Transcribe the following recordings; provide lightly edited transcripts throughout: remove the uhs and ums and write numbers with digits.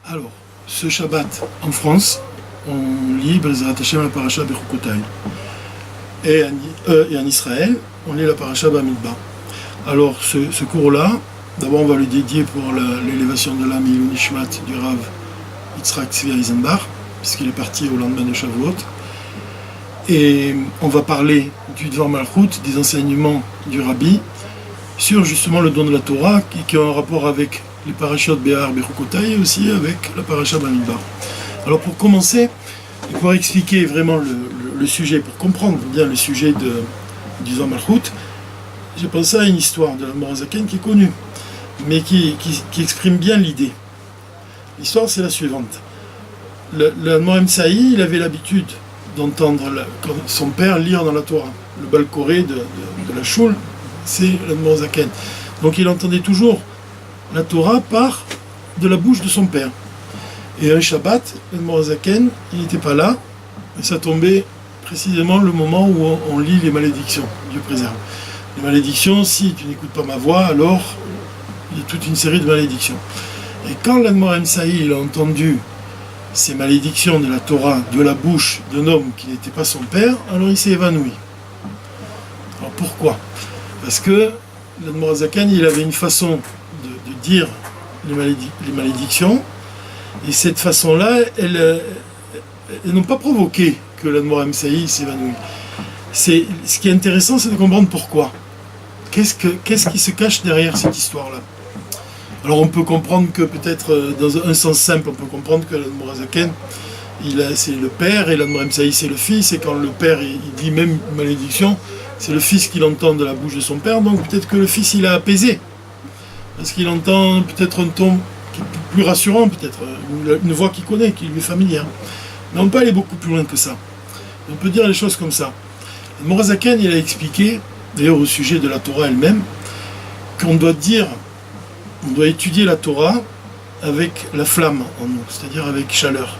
Alors, ce Shabbat, en France, on lit Bezrat Hashem la paracha Bechukotai. Et en Israël, on lit la paracha Bamidbar. Alors, ce cours-là, d'abord on va le dédier pour l'élévation de l'âme Ilou Nishmat du Rav Yitzhak Tzvi Eisenbach, puisqu'il est parti au lendemain de Shavuot. Et on va parler du Dvar Malchut, des enseignements du Rabbi, sur justement le don de la Torah, qui a un rapport avec les parachutes Béhar, Bechukotai, et aussi avec la paracha Bamidbar. Alors pour commencer, et pour expliquer vraiment le sujet, pour comprendre bien le sujet du Dvar Malchut, j'ai pensé à une histoire de l'Admor HaZaken qui est connue, mais qui exprime bien l'idée. L'histoire, c'est la suivante. L'Admor Emsaï, il avait l'habitude d'entendre son père lire dans la Torah. Le Balkoré de la Shul, c'est l'Admor HaZaken. Donc il entendait toujours la Torah par de la bouche de son père. Et un Shabbat, l'Admor HaZaken, il n'était pas là, et ça tombait précisément le moment où on lit les malédictions. Dieu préserve. Les malédictions, si tu n'écoutes pas ma voix, alors il y a toute une série de malédictions. Et quand l'Admor Emsaï il a entendu ces malédictions de la Torah de la bouche d'un homme qui n'était pas son père, alors il s'est évanoui. Alors pourquoi ? Parce que l'Admor HaZaken, il avait une façon de dire les malédictions, et cette façon-là, elles n'ont pas provoqué que l'Admor Emsaï s'évanouit. Ce qui est intéressant, c'est de comprendre pourquoi. Qu'est-ce qui se cache derrière cette histoire-là ? Alors on peut comprendre que peut-être, dans un sens simple, on peut comprendre que l'Admor HaZaken, c'est le père, et l'Admor Emsaï c'est le fils, et quand le père il dit même malédiction, c'est le fils qui l'entend de la bouche de son père, donc peut-être que le fils il a apaisé, parce qu'il entend peut-être un ton qui est plus rassurant, peut-être, une voix qu'il connaît, qui lui est familière. Mais on peut aller beaucoup plus loin que ça. On peut dire les choses comme ça. L'Admor HaZaken, il a expliqué, d'ailleurs au sujet de la Torah elle-même, qu'on doit étudier la Torah avec la flamme en nous, c'est-à-dire avec chaleur.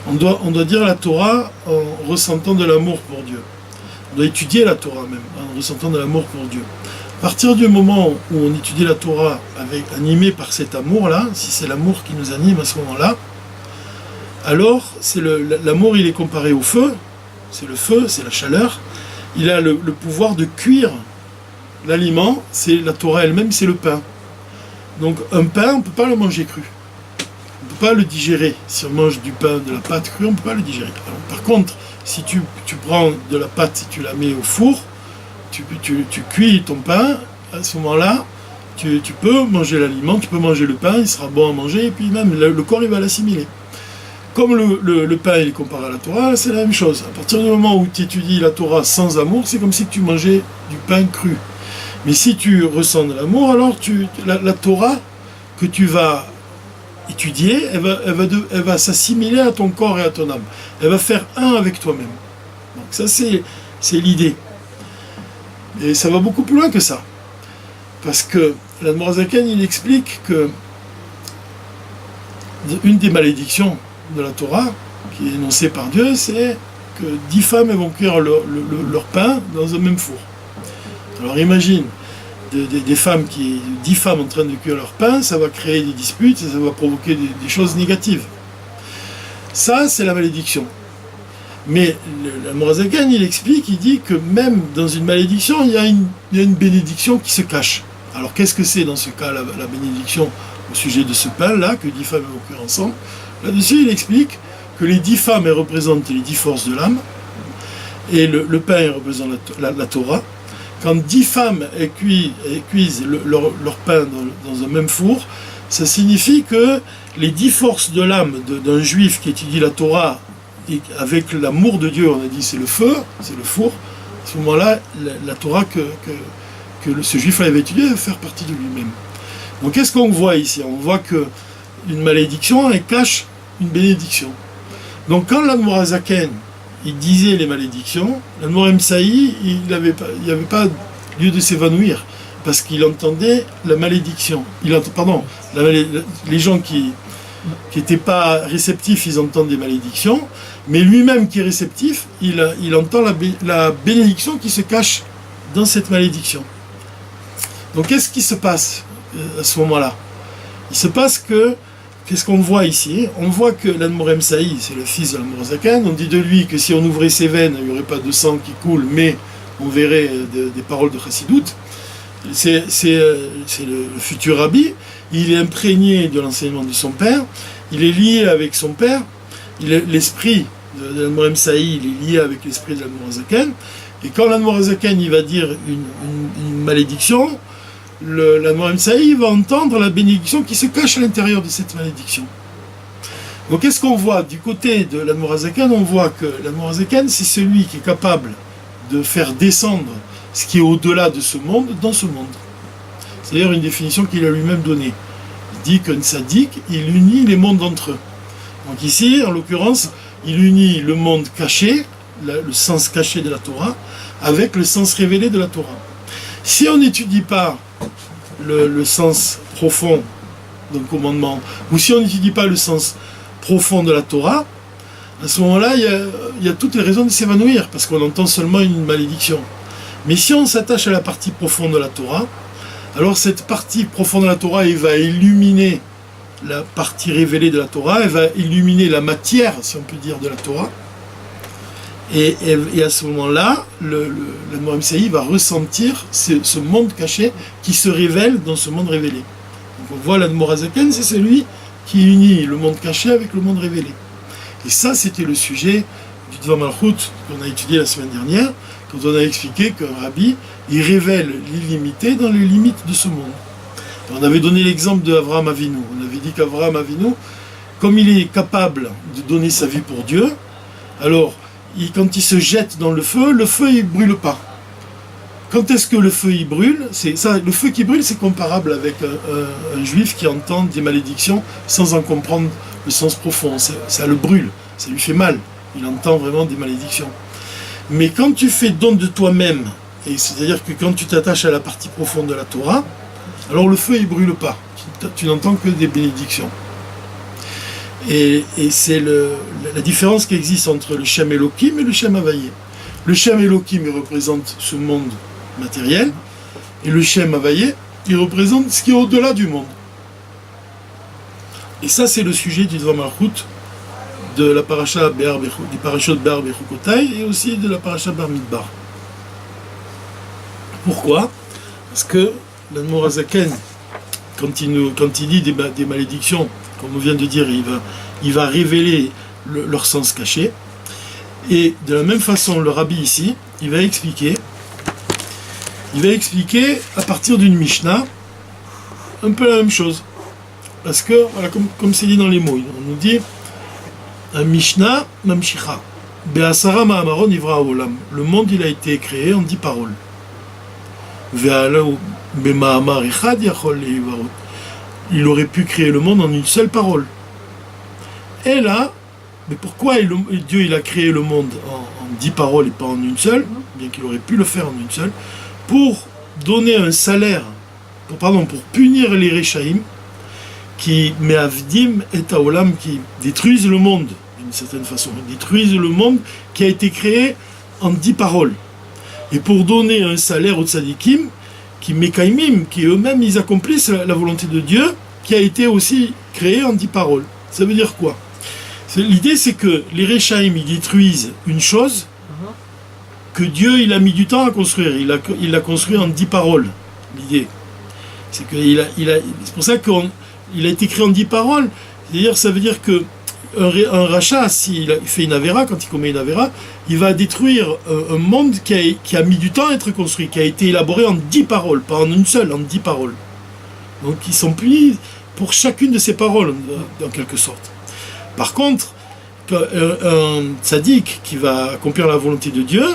On doit dire la Torah en ressentant de l'amour pour Dieu. On doit étudier la Torah même, en ressentant de l'amour pour Dieu. À partir du moment où on étudie la Torah animé par cet amour-là, si c'est l'amour qui nous anime à ce moment-là, alors l'amour il est comparé au feu, c'est le feu, c'est la chaleur, il a le pouvoir de cuire l'aliment, c'est la Torah elle-même, c'est le pain. Donc un pain, on ne peut pas le manger cru. On ne peut pas le digérer. Si on mange du pain, de la pâte crue, on ne peut pas le digérer. Alors, par contre, si tu prends de la pâte, si tu la mets au four, tu cuis ton pain, à ce moment-là, tu peux manger l'aliment, tu peux manger le pain, il sera bon à manger, et puis même le corps il va l'assimiler. Comme le pain il est comparé à la Torah, c'est la même chose. À partir du moment où tu étudies la Torah sans amour, c'est comme si tu mangeais du pain cru. Mais si tu ressens de l'amour, alors la Torah que tu vas étudier, elle va s'assimiler à ton corps et à ton âme. Elle va faire un avec toi-même. Donc ça, c'est l'idée. Et ça va beaucoup plus loin que ça. Parce que l'Admor HaZaken, il explique que une des malédictions de la Torah, qui est énoncée par Dieu, c'est que 10 femmes vont cuire leur pain dans un même four. Alors imagine, des femmes 10 femmes en train de cuire leur pain, ça va créer des disputes, et ça va provoquer des choses négatives. Ça, c'est la malédiction. Mais l'Admor HaZaken, il explique, il dit que même dans une malédiction, il y a une bénédiction qui se cache. Alors qu'est-ce que c'est dans ce cas, la bénédiction au sujet de ce pain-là, que 10 femmes vont cuire ensemble ? Là-dessus, il explique que les 10 femmes, elles représentent les 10 forces de l'âme, et le pain, il représente la Torah. Quand 10 femmes cuisent leur pain dans un même four, ça signifie que les 10 forces de l'âme d'un juif qui étudie la Torah, et avec l'amour de Dieu, on a dit c'est le feu, c'est le four, à ce moment-là, la Torah que ce juif avait étudiée va faire partie de lui-même. Donc qu'est-ce qu'on voit ici ? On voit qu'une malédiction, elle cache une bénédiction. Donc quand l'Admor HaZaken il disait les malédictions, l'Admor Emsaï, il n'y avait pas lieu de s'évanouir, parce qu'il entendait la malédiction. Les gens qui n'étaient pas réceptifs, ils entendent des malédictions, mais lui-même qui est réceptif, il entend la bénédiction qui se cache dans cette malédiction. Donc qu'est-ce qui se passe à ce moment-là ? Il se passe que qu'est-ce qu'on voit ici? On voit que l'Admor Saï, c'est le fils de l'Admor Zaken. On dit de lui que si on ouvrait ses veines, il n'y aurait pas de sang qui coule, mais on verrait des paroles de Chassidout. C'est le futur rabbi. Il est imprégné de l'enseignement de son père. Il est lié avec son père. L'esprit de l'Admor Saï, il est lié avec l'esprit de l'Admor Zaken. Et quand l'Admor Zaken il va dire une malédiction, l'Admor Saï va entendre la bénédiction qui se cache à l'intérieur de cette malédiction. Donc qu'est-ce qu'on voit? Du côté de l'Admor Zaken, on voit que l'Admor Zaken, c'est celui qui est capable de faire descendre ce qui est au-delà de ce monde dans ce monde. C'est d'ailleurs une définition qu'il a lui-même donnée. Il dit qu'un tzaddik, il unit les mondes entre eux. Donc ici, en l'occurrence, il unit le monde caché, le sens caché de la Torah, avec le sens révélé de la Torah. Si on n'étudie pas le sens profond d'un commandement, ou si on n'étudie pas le sens profond de la Torah, à ce moment-là, il y a toutes les raisons de s'évanouir, parce qu'on entend seulement une malédiction. Mais si on s'attache à la partie profonde de la Torah, alors cette partie profonde de la Torah, elle va illuminer la partie révélée de la Torah, elle va illuminer la matière, si on peut dire, de la Torah. Et à ce moment-là, l'Admor Saï va ressentir ce monde caché qui se révèle dans ce monde révélé. Donc on voit l'Admor Zaken, c'est celui qui unit le monde caché avec le monde révélé. Et ça, c'était le sujet du Dvar Malchut qu'on a étudié la semaine dernière, quand on a expliqué qu'un rabbi, il révèle l'illimité dans les limites de ce monde. Et on avait donné l'exemple d'Avraham Avinu. On avait dit qu'Avraham Avinu, comme il est capable de donner sa vie pour Dieu, alors quand il se jette dans le feu il brûle pas. Quand est-ce que le feu il brûle? Le feu qui brûle, c'est comparable avec un juif qui entend des malédictions sans en comprendre le sens profond. Ça le brûle, ça lui fait mal. Il entend vraiment des malédictions. Mais quand tu fais don de toi-même, et c'est-à-dire que quand tu t'attaches à la partie profonde de la Torah, alors le feu il brûle pas. Tu n'entends que des bénédictions. Et c'est la différence qui existe entre le Shem Elohim et le Shem Havayé. Le Shem Elohim, il représente ce monde matériel, et le Shem Havayé, il représente ce qui est au-delà du monde. Et ça, c'est le sujet du Dvar Malchut, de la paracha du parachot Be'ar Bechukotai, et aussi de la paracha Bamidbar. Pourquoi? Parce que l'Admor Zaken, quand il dit des malédictions, comme on vient de dire, il va révéler leur sens caché. Et de la même façon, le rabbi ici, il va expliquer à partir d'une Mishnah un peu la même chose. Parce que, voilà, comme c'est dit dans les mots, on nous dit un Mishnah Mamshicha. Be'asara ma'amaron ivra ha'olam. Le monde, il a été créé en 10 paroles. Ve'alau be'ma'amar echad yachol le'ivarot. Il aurait pu créer le monde en une seule parole. Et là, mais pourquoi Dieu il a créé le monde en 10 paroles et pas en une seule, bien qu'il aurait pu le faire en une seule, pour donner un salaire, pour punir les Rechaïm, qui me'avdim et haolam, qui détruisent le monde, d'une certaine façon, détruisent le monde qui a été créé en 10 paroles. Et pour donner un salaire aux tzadikim, qui mekaimim, qui eux-mêmes ils accomplissent la volonté de Dieu, qui a été aussi créée en 10 paroles. Ça veut dire quoi? L'idée c'est que les Rechaïm ils détruisent une chose que Dieu il a mis du temps à construire. Il l'a construit en 10 paroles. L'idée c'est que c'est pour ça qu'il a été créé en 10 paroles. C'est-à-dire ça veut dire que un rachat, s'il fait une avéra, quand il commet une avéra, il va détruire un monde qui a mis du temps à être construit, qui a été élaboré en 10 paroles, pas en une seule, en 10 paroles. Donc ils sont punis pour chacune de ces paroles, en quelque sorte. Par contre, un tzaddik qui va accomplir la volonté de Dieu,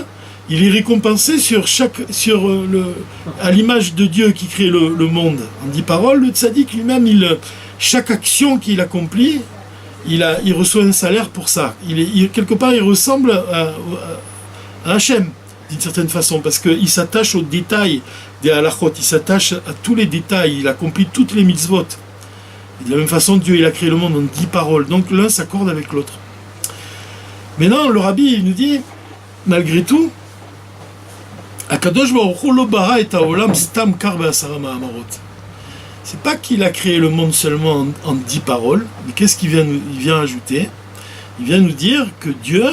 il est récompensé à l'image de Dieu qui crée le monde en 10 paroles. Le tzaddik lui-même, chaque action qu'il accomplit, il reçoit un salaire pour ça. Quelque part, il ressemble à Hachem, d'une certaine façon, parce qu'il s'attache aux détails des halachot, il s'attache à tous les détails, il accomplit toutes les mitzvot. Et de la même façon, Dieu il a créé le monde en 10 paroles, donc l'un s'accorde avec l'autre. Maintenant, le rabbi il nous dit, malgré tout, Akadosh Baruch Hu lo bara et haolam stam kar be'asara ma'amarot. c'est pas qu'il a créé le monde seulement en 10 paroles, mais qu'est-ce qu'il vient ajouter? Il vient nous dire que Dieu,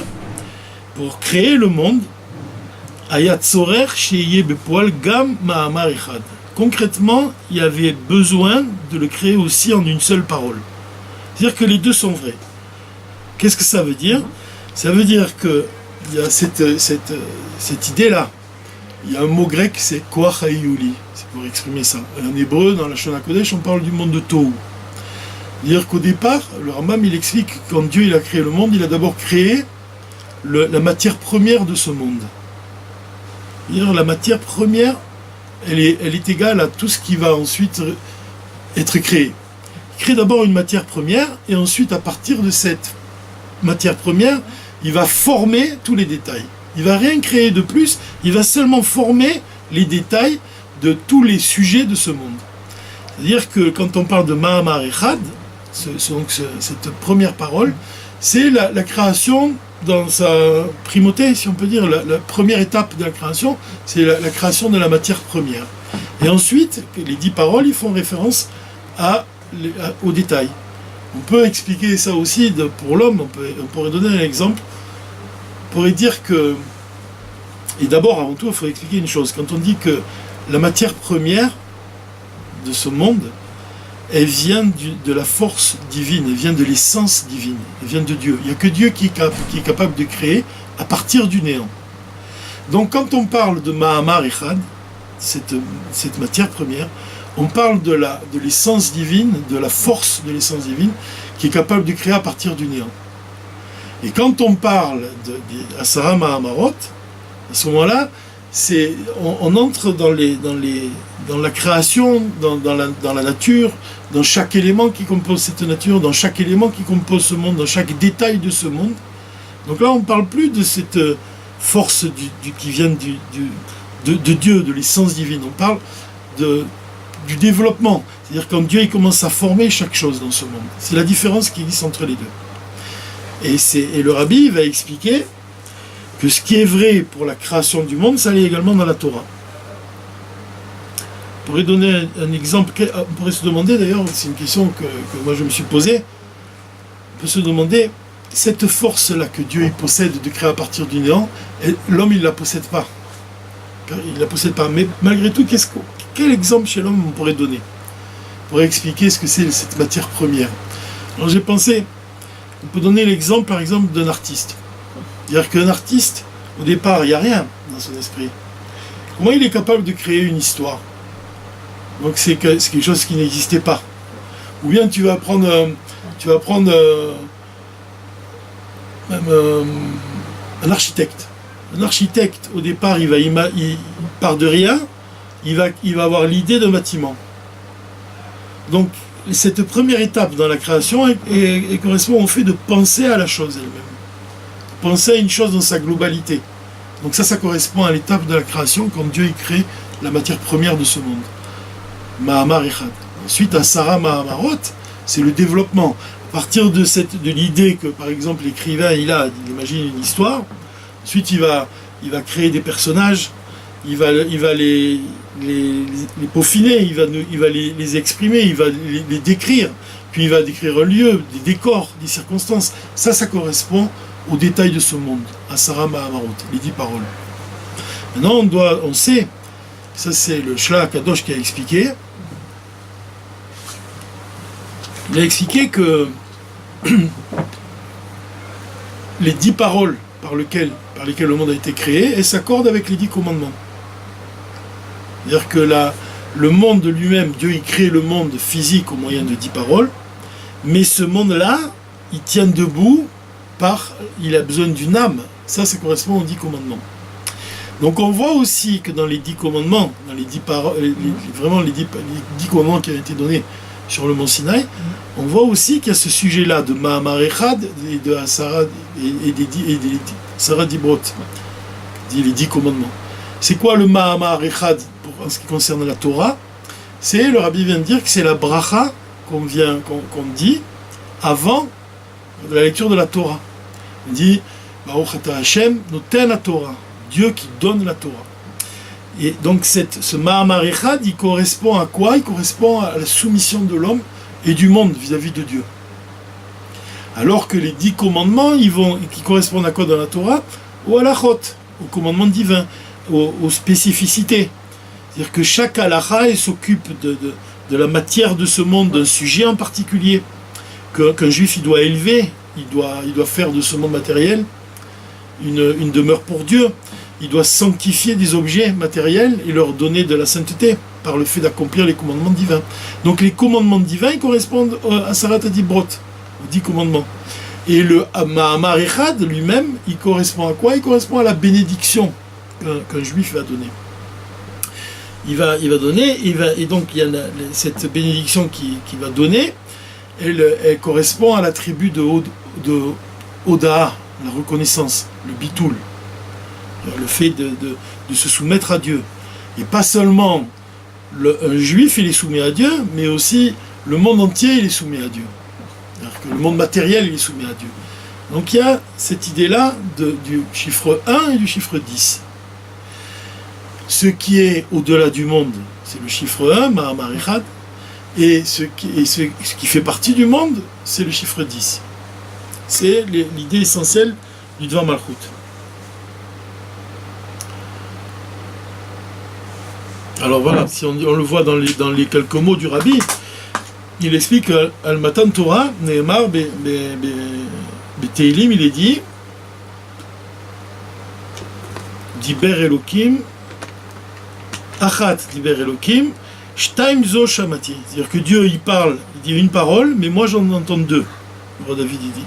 pour créer le monde, Ayat Sorer Sheye Bepoal Gam Mahamar Echad. Concrètement, il y avait besoin de le créer aussi en une seule parole. C'est-à-dire que les deux sont vrais. Qu'est-ce que ça veut dire? Ça veut dire qu'il y a cette idée-là. Il y a un mot grec, c'est Koach Hayuli. C'est pour exprimer ça. En hébreu, dans la Shona Kodesh, on parle du monde de Tohu. C'est-à-dire qu'au départ, le Rambam, il explique que quand Dieu il a créé le monde, il a d'abord créé la matière première de ce monde. C'est-à-dire la matière première, elle est égale à tout ce qui va ensuite être créé. Il crée d'abord une matière première, et ensuite, à partir de cette matière première, il va former tous les détails. Il ne va rien créer de plus, il va seulement former les détails de tous les sujets de ce monde. C'est-à-dire que quand on parle de Mahamar Echad, cette première parole, c'est la création dans sa primauté, si on peut dire, la première étape de la création, c'est la création de la matière première. Et ensuite, les 10 paroles, ils font référence aux détails. On peut expliquer ça aussi pour l'homme, on pourrait donner un exemple. On pourrait dire que, et d'abord, avant tout, il faut expliquer une chose. Quand on dit que la matière première de ce monde, elle vient de la force divine, elle vient de l'essence divine, elle vient de Dieu. Il n'y a que Dieu qui est capable de créer à partir du néant. Donc quand on parle de Mahamar Echad, cette matière première, on parle de l'essence divine, de la force de l'essence divine, qui est capable de créer à partir du néant. Et quand on parle d'Asara Mahamarot, à ce moment-là, on entre dans la création, dans la nature, dans chaque élément qui compose cette nature, dans chaque élément qui compose ce monde, dans chaque détail de ce monde. Donc là, on ne parle plus de cette force qui vient de Dieu, de l'essence divine. On parle du développement. C'est-à-dire quand Dieu il commence à former chaque chose dans ce monde. C'est la différence qui existe entre les deux. Et le Rabbi va expliquer que ce qui est vrai pour la création du monde, ça l'est également dans la Torah. On pourrait donner un exemple, on pourrait se demander d'ailleurs, c'est une question que moi je me suis posée, on peut se demander, cette force-là que Dieu il possède de créer à partir du néant, l'homme il ne la possède pas. Il ne la possède pas. Mais malgré tout, quel exemple chez l'homme on pourrait donner? On pourrait expliquer ce que c'est cette matière première. Alors j'ai pensé, on peut donner l'exemple par exemple d'un artiste. C'est-à-dire qu'un artiste, au départ, il n'y a rien dans son esprit. Comment il est capable de créer une histoire? Donc c'est quelque chose qui n'existait pas. Ou bien tu vas prendre un architecte. Un architecte, au départ, il part de rien, il va avoir l'idée d'un bâtiment. Donc cette première étape dans la création elle correspond au fait de penser à la chose elle-même. Penser à une chose dans sa globalité. Donc ça correspond à l'étape de la création quand Dieu crée la matière première de ce monde. Mahamar Echad. Ensuite, Asara Mahamarot, c'est le développement. À partir de l'idée que, par exemple, l'écrivain, il imagine une histoire, ensuite il va créer des personnages, il va les peaufiner, il va les exprimer, il va les décrire, puis il va décrire un lieu, des décors, des circonstances. Ça correspond aux détails de ce monde, Asara Mahamarot, les 10 paroles. Maintenant, on sait, ça c'est le Shla Kadosh qui a expliqué, il a expliqué que les 10 paroles par lesquelles le monde a été créé, elles s'accordent avec les 10 commandements. C'est-à-dire que le monde lui-même, Dieu il crée le monde physique au moyen de 10 paroles, mais ce monde-là, il tient debout il a besoin d'une âme. Ça correspond aux 10 commandements. Donc on voit aussi que dans les 10 commandements, dans les 10 paroles, vraiment les 10 commandements qui ont été donnés sur le mont Sinaï, on voit aussi qu'il y a ce sujet-là de Mahamar Echad et de Asara et des Sarah Dibrot, les 10 commandements. C'est quoi le Mahamar Echad en ce qui concerne la Torah? Le Rabbi vient de dire que c'est la bracha qu'on dit avant la lecture de la Torah. On dit Baruch Ata Hashem noten la Torah, Dieu qui donne la Torah. Et donc ce Mahamar Echad, il correspond à quoi? Il correspond à la soumission de l'homme et du monde vis-à-vis de Dieu. Alors que les 10 commandements, qui correspondent à quoi dans la Torah? Au halachot, aux commandements divins, aux spécificités. C'est-à-dire que chaque halacha s'occupe de la matière de ce monde, d'un sujet en particulier, qu'un juif il doit élever, il doit faire de ce monde matériel une demeure pour Dieu. Il doit sanctifier des objets matériels et leur donner de la sainteté par le fait d'accomplir les commandements divins. Donc les commandements divins ils correspondent à Sarat Adibrot, aux 10 commandements. Et le Mahamar Echad lui-même, il correspond à quoi? Il correspond à la bénédiction qu'un juif va donner. Il va donner, et donc il y a cette bénédiction qu'il va donner, elle correspond à l'attribut de Oda, la reconnaissance, le bitoul, le fait de se soumettre à Dieu. Et pas seulement un juif il est soumis à Dieu, mais aussi le monde entier il est soumis à Dieu. C'est-à-dire que le monde matériel il est soumis à Dieu. Donc il y a cette idée-là du chiffre 1 et du chiffre 10. Ce qui est au-delà du monde, c'est le chiffre 1, Mahamar Echad, et ce qui fait partie du monde, c'est le chiffre 10. C'est l'idée essentielle du Dvar Malchut. Alors voilà, si on le voit dans les quelques mots du Rabbi, il explique Al-Matan Torah, Nehemar, Teilim, il est dit Diber Elokim, Achat Diber Elokim, Shtaim Zo Shamati. C'est-à-dire que Dieu, il dit une parole, mais moi j'en entends deux. Le roi David, il dit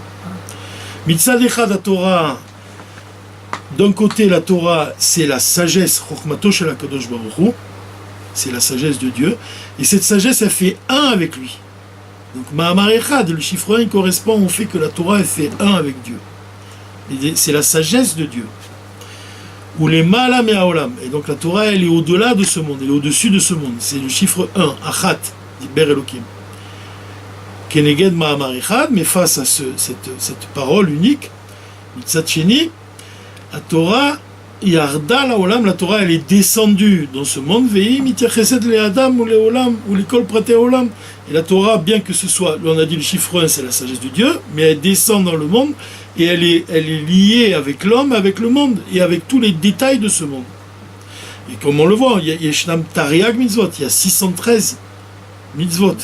Mitzad Echad la Torah, d'un côté la Torah, c'est la sagesse, Chokhmato Shel HaKadosh Baruch Hu, c'est la sagesse de Dieu, et cette sagesse, elle fait un avec lui. Donc Mahamar Echad, le chiffre 1, il correspond au fait que la Torah, elle fait un avec Dieu. C'est la sagesse de Dieu. Ou les Malam et Haolam. Et donc la Torah, elle est au-delà de ce monde, elle est au-dessus de ce monde. C'est le chiffre 1, Achat, Diber Elokim. Keneged Mahamar Echad, mais face à cette parole unique, Mitzat Sheni, la Torah, Yarda la Olam, la Torah elle est descendue dans ce monde, Vehi mityacheset le Adam ou le Olam ou l'école prate Olam. Et la Torah, bien que ce soit, on a dit le chiffre 1, c'est la sagesse de Dieu, mais elle descend dans le monde et elle est liée avec l'homme, avec le monde et avec tous les détails de ce monde. Et comme on le voit, il y a Yeshnam Tariag mitzvot, il y a 613 mitzvot.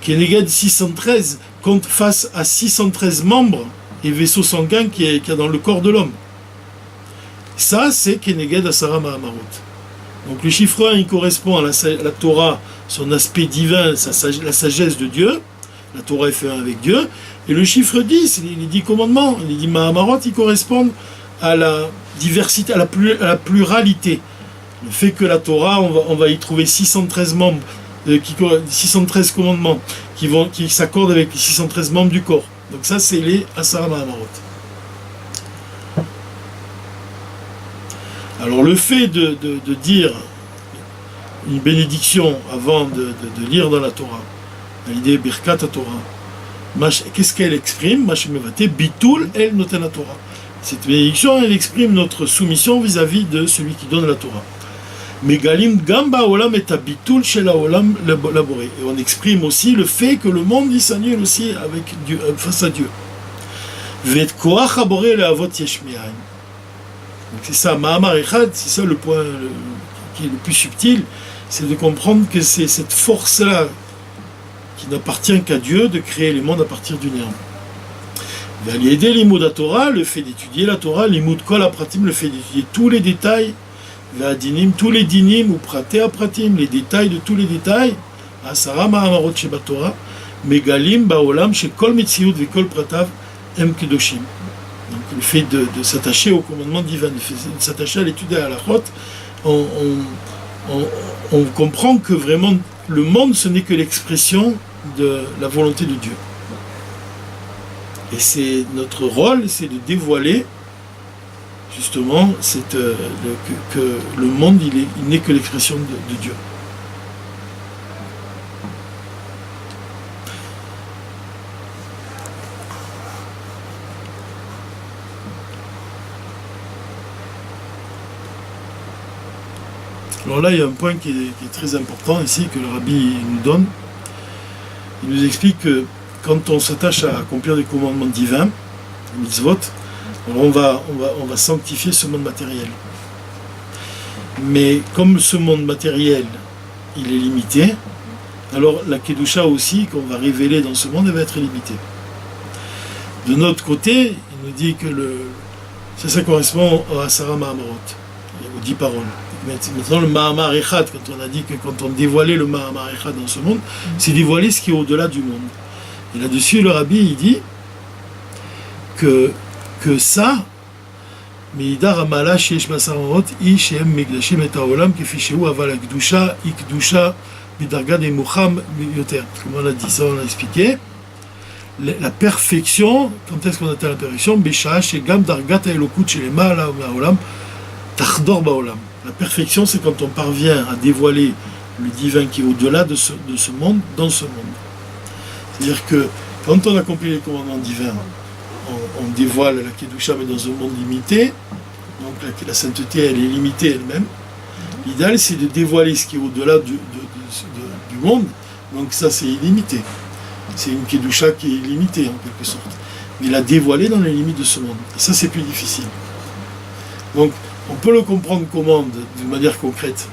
Keneged 613 compte face à 613 membres et vaisseaux sanguins qu'il y a dans le corps de l'homme. Ça, c'est Keneged Asara Mahamarot. Donc le chiffre 1, il correspond à la Torah, son aspect divin, la sagesse de Dieu. La Torah est fait un avec Dieu. Et le chiffre 10, les 10 commandements, les 10 Mahamarot, ils correspondent à la diversité, à la pluralité. Le fait que la Torah, on va y trouver 613 membres, 613 commandements qui s'accordent avec les 613 membres du corps. Donc ça, c'est les Asara Mahamarot. Alors le fait de dire une bénédiction avant de lire dans la Torah, l'idée Birkat Torah, qu'est-ce qu'elle exprime? Bitul el noten la Torah. Cette bénédiction, elle exprime notre soumission vis-à-vis de celui qui donne la Torah. Megalim gamba olam et bitul shel olam laboré. Et on exprime aussi le fait que le monde il s'annule aussi avec Dieu, face à Dieu. Vet koach haboré le avot yesh mi'ayin. Donc c'est ça, Mahamar Echad, c'est ça le point qui est le plus subtil, c'est de comprendre que c'est cette force-là qui n'appartient qu'à Dieu de créer les mondes à partir du néant. Valiéder l'imoud à Torah, le fait d'étudier la Torah, l'imoud kol apratim, le fait d'étudier tous les détails, l'adinim, tous les dinim, ou praté apratim, les détails de tous les détails, asara mahamarot sheba Torah, megalim baolam shekol metziut vekol pratav em kedoshim. Donc le fait de s'attacher au commandement divin, de s'attacher à l'étude à la halachot, on comprend que vraiment le monde ce n'est que l'expression de la volonté de Dieu. Et c'est notre rôle, c'est de dévoiler justement que le monde il n'est que l'expression de Dieu. Alors là, il y a un point qui est très important ici, que le Rabbi nous donne. Il nous explique que quand on s'attache à accomplir des commandements divins, les mitzvot, alors on va sanctifier ce monde matériel. Mais comme ce monde matériel, il est limité, alors la Kedusha aussi, qu'on va révéler dans ce monde, elle va être limitée. De notre côté, il nous dit que ça correspond à Sarah Mahamarot, aux 10 paroles. Maintenant, le Mahamar Echad, quand on a dit que quand on dévoilait le Mahamar Echad dans ce monde, c'est dévoiler ce qui est au-delà du monde. Et là-dessus, le Rabbi, il dit que ça, Meidar Amala Sheesh Basarot, Ishem Megdashim et Haolam, Kefishehu Aval Akdusha, Ikdusha, Bidargad et Muham Yoter. Comme on a dit ça, on a expliqué. La perfection, quand est-ce qu'on atteint la perfection? Besha, Shegam, Dargat, Elokut, Shelema, Haolam, Tachdor Baolam. La perfection, c'est quand on parvient à dévoiler le divin qui est au-delà de ce monde, dans ce monde. C'est-à-dire que quand on accomplit les commandements divins, on dévoile la Kedusha, mais dans un monde limité. Donc la sainteté, elle est limitée elle-même. L'idéal, c'est de dévoiler ce qui est au-delà du monde. Donc ça, c'est illimité. C'est une Kedusha qui est limitée, en quelque sorte. Mais la dévoiler dans les limites de ce monde. Et ça, c'est plus difficile. Donc, on peut le comprendre comment, d'une manière concrète.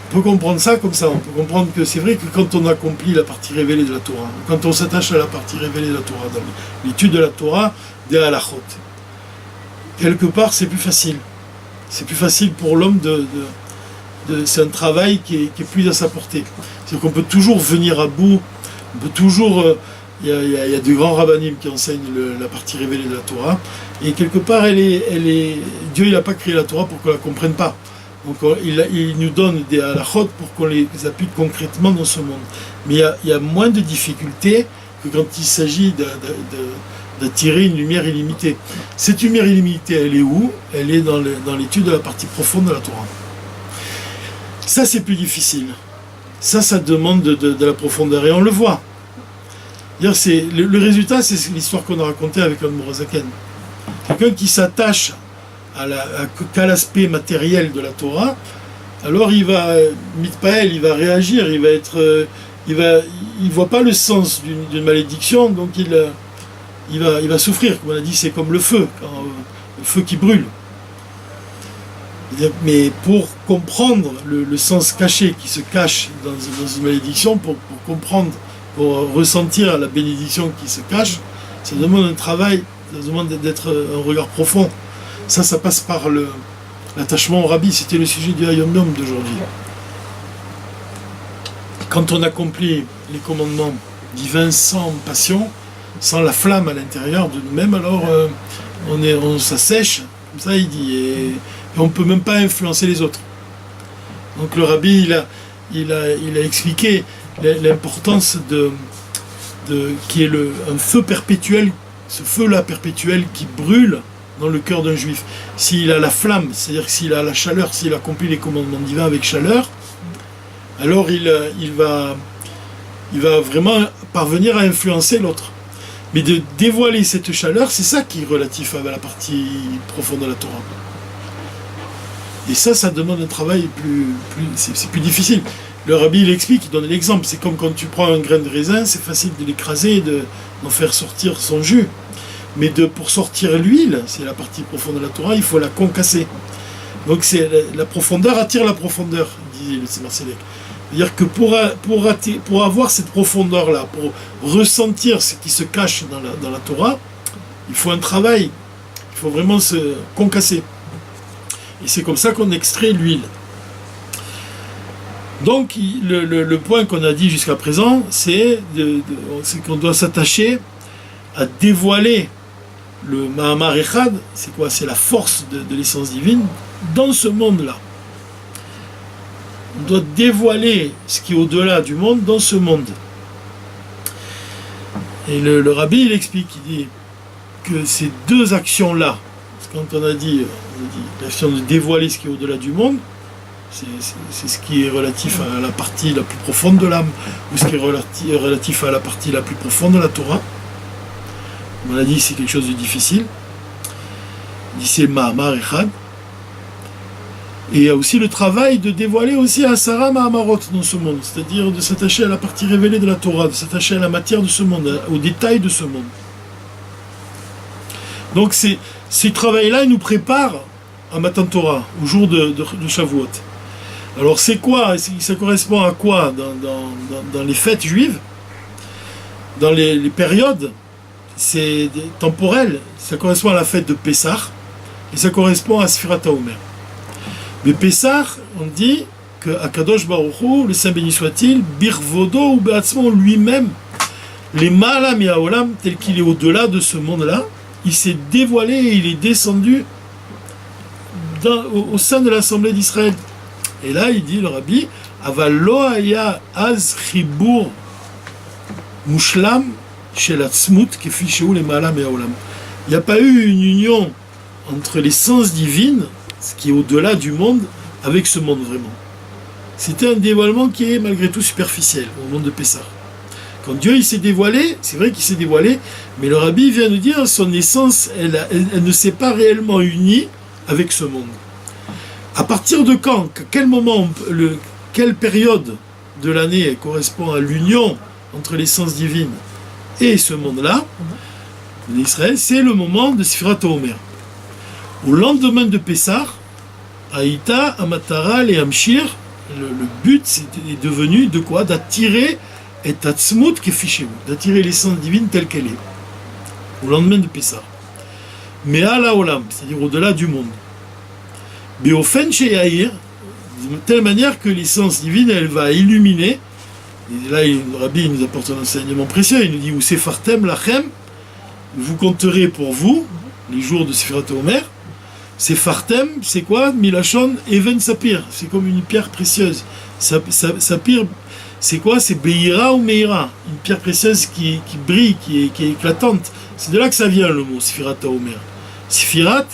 On peut comprendre ça comme ça. On peut comprendre que c'est vrai que quand on accomplit la partie révélée de la Torah, quand on s'attache à la partie révélée de la Torah, dans l'étude de la Torah, des halachot, quelque part, c'est plus facile. C'est plus facile pour l'homme c'est un travail qui est plus à sa portée. C'est-à-dire qu'on peut toujours venir à bout, on peut toujours... Il y a de grands rabbinim qui enseignent la partie révélée de la Torah, et quelque part, Dieu il n'a pas créé la Torah pour qu'on la comprenne pas. Donc il nous donne des halachot pour qu'on les appuie concrètement dans ce monde. Mais il y a moins de difficultés que quand il s'agit d'attirer une lumière illimitée. Cette lumière illimitée, elle est où? Elle est dans l'étude de la partie profonde de la Torah. Ça, c'est plus difficile. Ça demande de la profondeur, et on le voit. Le résultat, c'est l'histoire qu'on a racontée avec un Mourazaken. Quelqu'un qui s'attache qu'à l'aspect matériel de la Torah, alors il va mitpael, il va réagir, il voit pas le sens d'une malédiction, donc il va souffrir. Comme on a dit, c'est comme le feu, le feu qui brûle. Mais pour comprendre le sens caché qui se cache dans une malédiction, pour comprendre, pour ressentir la bénédiction qui se cache, ça demande un travail, ça demande d'être un regard profond. Ça passe par l'attachement au Rabbi. C'était le sujet du Hayom Yom d'aujourd'hui. Quand on accomplit les commandements divins sans passion, sans la flamme à l'intérieur de nous-mêmes, alors on s'assèche, comme ça il dit, et on ne peut même pas influencer les autres. Donc le Rabbi, il a expliqué l'importance qui est un feu perpétuel, ce feu-là perpétuel qui brûle dans le cœur d'un juif. S'il a la flamme, c'est-à-dire que s'il a la chaleur, s'il accomplit les commandements divins avec chaleur, alors il va vraiment parvenir à influencer l'autre. Mais de dévoiler cette chaleur, c'est ça qui est relatif à la partie profonde de la Torah. Et ça demande un travail c'est plus difficile. Le Rabbi, il explique, il donne l'exemple. C'est comme quand tu prends un grain de raisin, c'est facile de l'écraser et d'en faire sortir son jus. Mais pour sortir l'huile, c'est la partie profonde de la Torah, il faut la concasser. Donc la profondeur attire la profondeur, dit le Tzemar Tzedek. C'est-à-dire que pour avoir cette profondeur-là, pour ressentir ce qui se cache dans la Torah, il faut un travail. Il faut vraiment se concasser. Et c'est comme ça qu'on extrait l'huile. Donc, le point qu'on a dit jusqu'à présent, c'est qu'on doit s'attacher à dévoiler le Mahamar Echad. C'est quoi? C'est la force de l'essence divine dans ce monde-là. On doit dévoiler ce qui est au-delà du monde dans ce monde. Et le Rabbi, il explique, il dit que ces deux actions-là, quand on a dit l'action de dévoiler ce qui est au-delà du monde, c'est ce qui est relatif à la partie la plus profonde de l'âme, ou ce qui est relatif à la partie la plus profonde de la Torah. On a dit c'est quelque chose de difficile. Il dit c'est Mahamar Echad. Et il y a aussi le travail de dévoiler aussi à Sarah Mahamarot dans ce monde, c'est-à-dire de s'attacher à la partie révélée de la Torah, de s'attacher à la matière de ce monde, aux détails de ce monde. Donc ces travails-là, ils nous préparent à Matan Torah, au jour de Shavuot. Alors c'est quoi, ça correspond à quoi dans les fêtes juives, dans les périodes, c'est temporel, ça correspond à la fête de Pessah, et ça correspond à Sfirat HaOmer. Mais Pessah, on dit que Akadosh Baruch Hu, le Saint béni soit-il, Birvodo ou Be'atzmo lui-même, les Ma'alam et Haolam, tel qu'il est au-delà de ce monde-là, il s'est dévoilé et il est descendu au sein de l'Assemblée d'Israël. Et là, il dit, le Rabbi, Aval lo haya az chibur mushlam shel atzmut kefi sheu le Ma'alam et Haolam. Il n'y a pas eu une union entre l'essence divine, ce qui est au-delà du monde, avec ce monde vraiment. C'était un dévoilement qui est malgré tout superficiel au monde de Pessah. Quand Dieu il s'est dévoilé, c'est vrai qu'il s'est dévoilé, mais le Rabbi vient de dire son essence, elle ne s'est pas réellement unie avec ce monde. À partir de quand, quel moment, quelle période de l'année correspond à l'union entre l'essence divine et ce monde-là, l'Israël, c'est le moment de Sfirat HaOmer. Au lendemain de Pessah, Aïta, Amataral et Amshir, le but est devenu de quoi? D'attirer et Tatzmut Kefishem, d'attirer l'essence divine telle qu'elle est. Au lendemain de Pessah. Mais à la Olam, c'est-à-dire au-delà du monde. Beofen Sheyair, de telle manière que l'essence divine, elle va illuminer. Et là, le Rabbi nous apporte un enseignement précieux. Il nous dit, Usefartem Lachem, vous compterez pour vous les jours de Sfirat HaOmer. Sefartem, c'est quoi? Milachon Even Sapir, c'est comme une pierre précieuse. Sapir, c'est quoi? C'est Beira ou Meira, une pierre précieuse qui brille, qui est éclatante. C'est de là que ça vient le mot Sfirat HaOmer. Sfirat,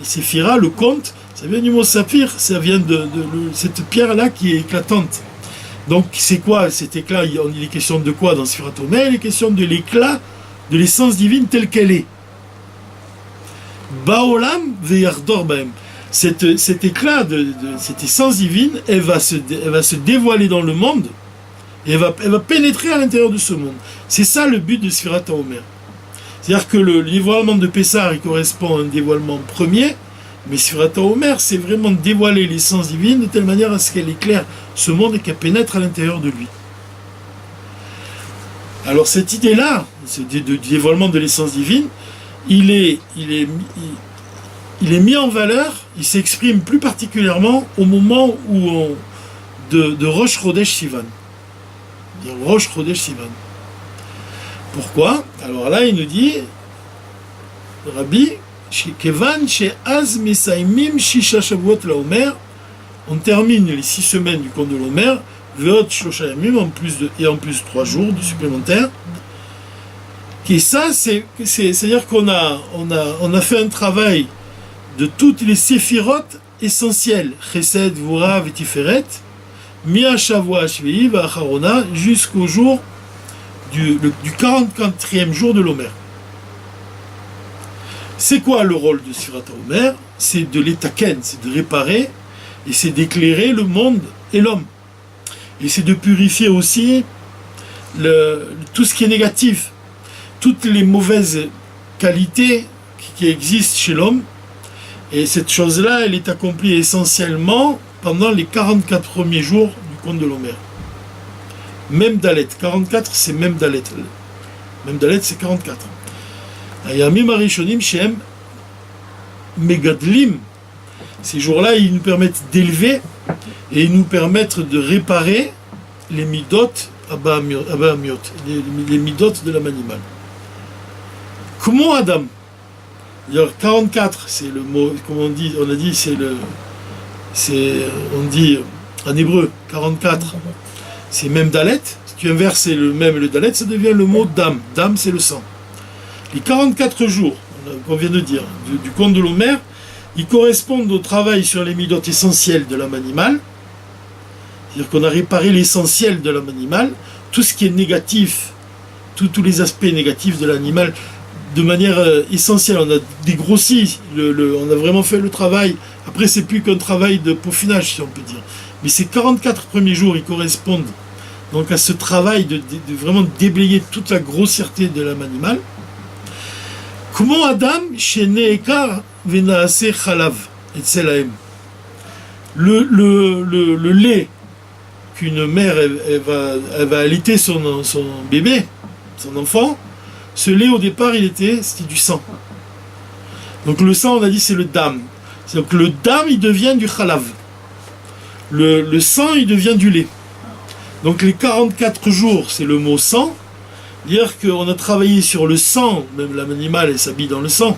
Sephira, le compte, ça vient du mot Saphir, ça vient de cette pierre-là qui est éclatante. Donc c'est quoi cet éclat? Il est question de quoi dans Sfirat HaOmer? Il est question de l'éclat de l'essence divine telle qu'elle est. Baolam veyardor baem. Cet éclat de cette essence divine, elle va se dévoiler dans le monde et elle va pénétrer à l'intérieur de ce monde. C'est ça le but de Sfirat HaOmer. C'est-à-dire que le dévoilement de Pessah, il correspond à un dévoilement premier, mais Sfirat HaOmer, c'est vraiment dévoiler l'essence divine de telle manière à ce qu'elle éclaire ce monde et qu'elle pénètre à l'intérieur de lui. Alors cette idée-là, de dévoilement de l'essence divine, il est mis en valeur, il s'exprime plus particulièrement au moment de Rosh Chodesh Sivan. Rosh Chodesh Sivan. Pourquoi? Alors là, il nous dit, Rabbi, Kevan she'az mesaimim shisha shavuot laomer, on termine les 6 semaines du compte de l'Omer, veot shlosha yamim, en plus 3 jours de supplémentaires. Et ça, c'est-à-dire qu'on a fait un travail de toutes les séphirotes essentielles, Chesed, Vura, Tiferet, Mia Shavua Shvei V'Acharona, jusqu'au jour du 44e jour de l'Omer. C'est quoi le rôle de Sfirat HaOmer? C'est de l'étaken, c'est de réparer, et c'est d'éclairer le monde et l'homme. Et c'est de purifier aussi tout ce qui est négatif, toutes les mauvaises qualités qui existent chez l'homme. Et cette chose-là, elle est accomplie essentiellement pendant les 44 premiers jours du compte de l'Omer. Même Dalet, 44 c'est même Dalet. Même Dalet c'est 44. Ayamim Arishonim Shem Megadlim. Ces jours-là, ils nous permettent d'élever et ils nous permettent de réparer les midot abamiot, les midot de l'âme animale. Comment Adam? D'ailleurs, 44, c'est le mot, comme on dit, on a dit, on dit en hébreu, 44, c'est même Dalet. Si tu inverses le même et le Dalet, ça devient le mot Dam. Dam, c'est le sang. Les 44 jours, qu'on vient de dire, du compte de l'Omer, ils correspondent au travail sur les midot essentielles de l'âme animale. C'est-à-dire qu'on a réparé l'essentiel de l'âme animale, tout ce qui est négatif, tous les aspects négatifs de l'animal, de manière essentielle. On a dégrossi, on a vraiment fait le travail. Après, c'est plus qu'un travail de peaufinage, si on peut dire. Mais ces 44 premiers jours, ils correspondent donc à ce travail de vraiment déblayer toute la grossièreté de l'âme animale. Comment Adam, chez Neekar, Venaase Chalav, et Tselaem. Le lait qu'une mère elle va allaiter son bébé, son enfant, ce lait au départ c'était du sang. Donc le sang, on a dit, c'est le dam. Donc le dam, il devient du chalav. Le sang, il devient du lait. Donc les 44 jours, c'est le mot sang. Dire qu'on a travaillé sur le sang, même l'âme animale, elle s'habille dans le sang.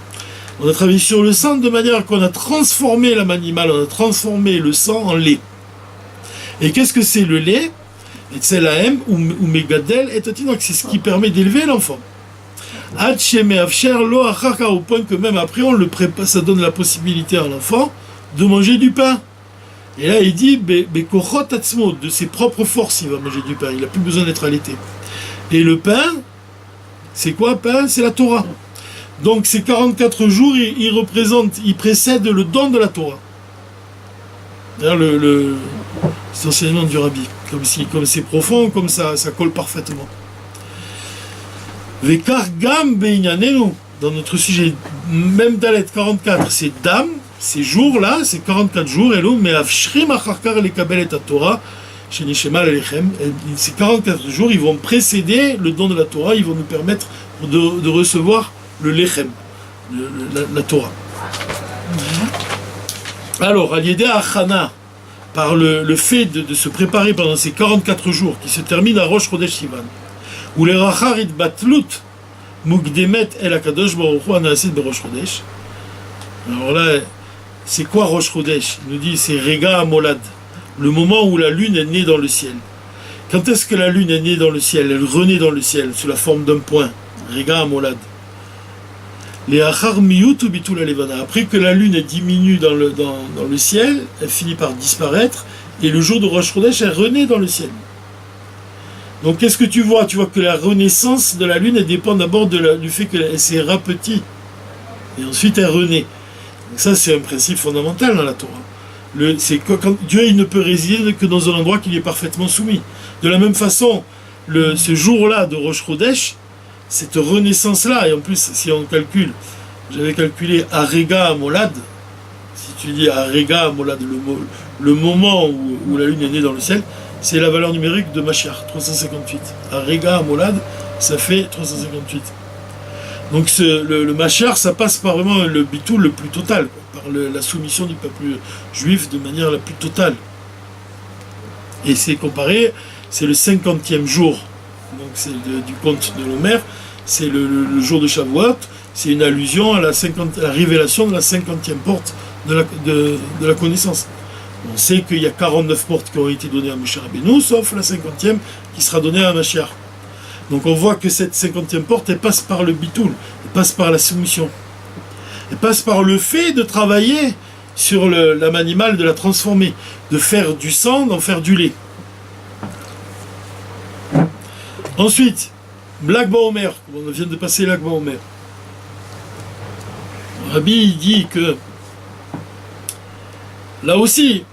On a travaillé sur le sang de manière qu'on a transformé l'âme animale, on a transformé le sang en lait. Et qu'est-ce que c'est le lait? Et c'est la M ou Megadel et donc c'est ce qui permet d'élever l'enfant. Au point que même après on le prépare, ça donne la possibilité à l'enfant de manger du pain. Et là il dit de ses propres forces il va manger du pain, il n'a plus besoin d'être allaité. Et le pain, c'est quoi pain? C'est la Torah. Donc ces 44 jours, ils précèdent le don de la Torah. D'ailleurs, c'est l'enseignement du Rabbi. Comme c'est profond, comme ça colle parfaitement. Vekar gam beinyanenu, dans notre sujet, même Dalet 44, c'est dam, ces jours-là, c'est 44 jours, Elo, mais avshrim acharkar lekabel et Torah, chez Nishema Alechem, ces 44 jours, ils vont précéder le don de la Torah, ils vont nous permettre de recevoir le lechem, la Torah. Alors, al-yedé achana, par le fait de se préparer pendant ces 44 jours, qui se terminent à Rosh Chodesh Sivan, où les racharit batlut mukdemet el akadosh baruch hu anasid berosh chodesh. Alors là, c'est quoi Rosh Chodesh? Il nous dit c'est Rega Amolad, le moment où la lune est née dans le ciel. Quand est-ce que la lune est née dans le ciel? Elle renaît dans le ciel sous la forme d'un point. Rega Amolad. Les achar miyut ou bitul alevana. Après que la lune diminue dans le ciel, elle finit par disparaître, et le jour de Rosh Chodesh, elle renaît dans le ciel. Donc qu'est-ce que tu vois? Tu vois que la renaissance de la lune, elle dépend d'abord du fait qu'elle s'est rapetit, et ensuite elle renaît. Donc ça, c'est un principe fondamental dans la Torah. C'est quand Dieu il ne peut résider que dans un endroit qui lui est parfaitement soumis. De la même façon, ce jour-là de Rosh Chodesh, cette renaissance-là, et en plus, si on calcule, j'avais calculé Arega Amolad, si tu dis Arega Amolad, le moment où la lune est née dans le ciel, c'est la valeur numérique de Mashiach, 358. Arega Amolad, ça fait 358. Donc le Mashiach, ça passe par vraiment le bitou le plus total, quoi, par la soumission du peuple juif de manière la plus totale. Et c'est comparé, c'est le 50e jour, donc c'est du conte de l'Omer, c'est le jour de Shavuot, c'est une allusion à la révélation de la 50e porte de la connaissance. On sait qu'il y a 49 portes qui ont été données à Moshe Rabbeinu, sauf la 50e qui sera donnée à Mashiach. Donc on voit que cette 50e porte, elle passe par le bitoul, elle passe par la soumission. Elle passe par le fait de travailler sur l'âme animale, de la transformer, de faire du sang, d'en faire du lait. Ensuite, Lag BaOmer, on vient de passer Lag BaOmer. Rabbi dit que là aussi,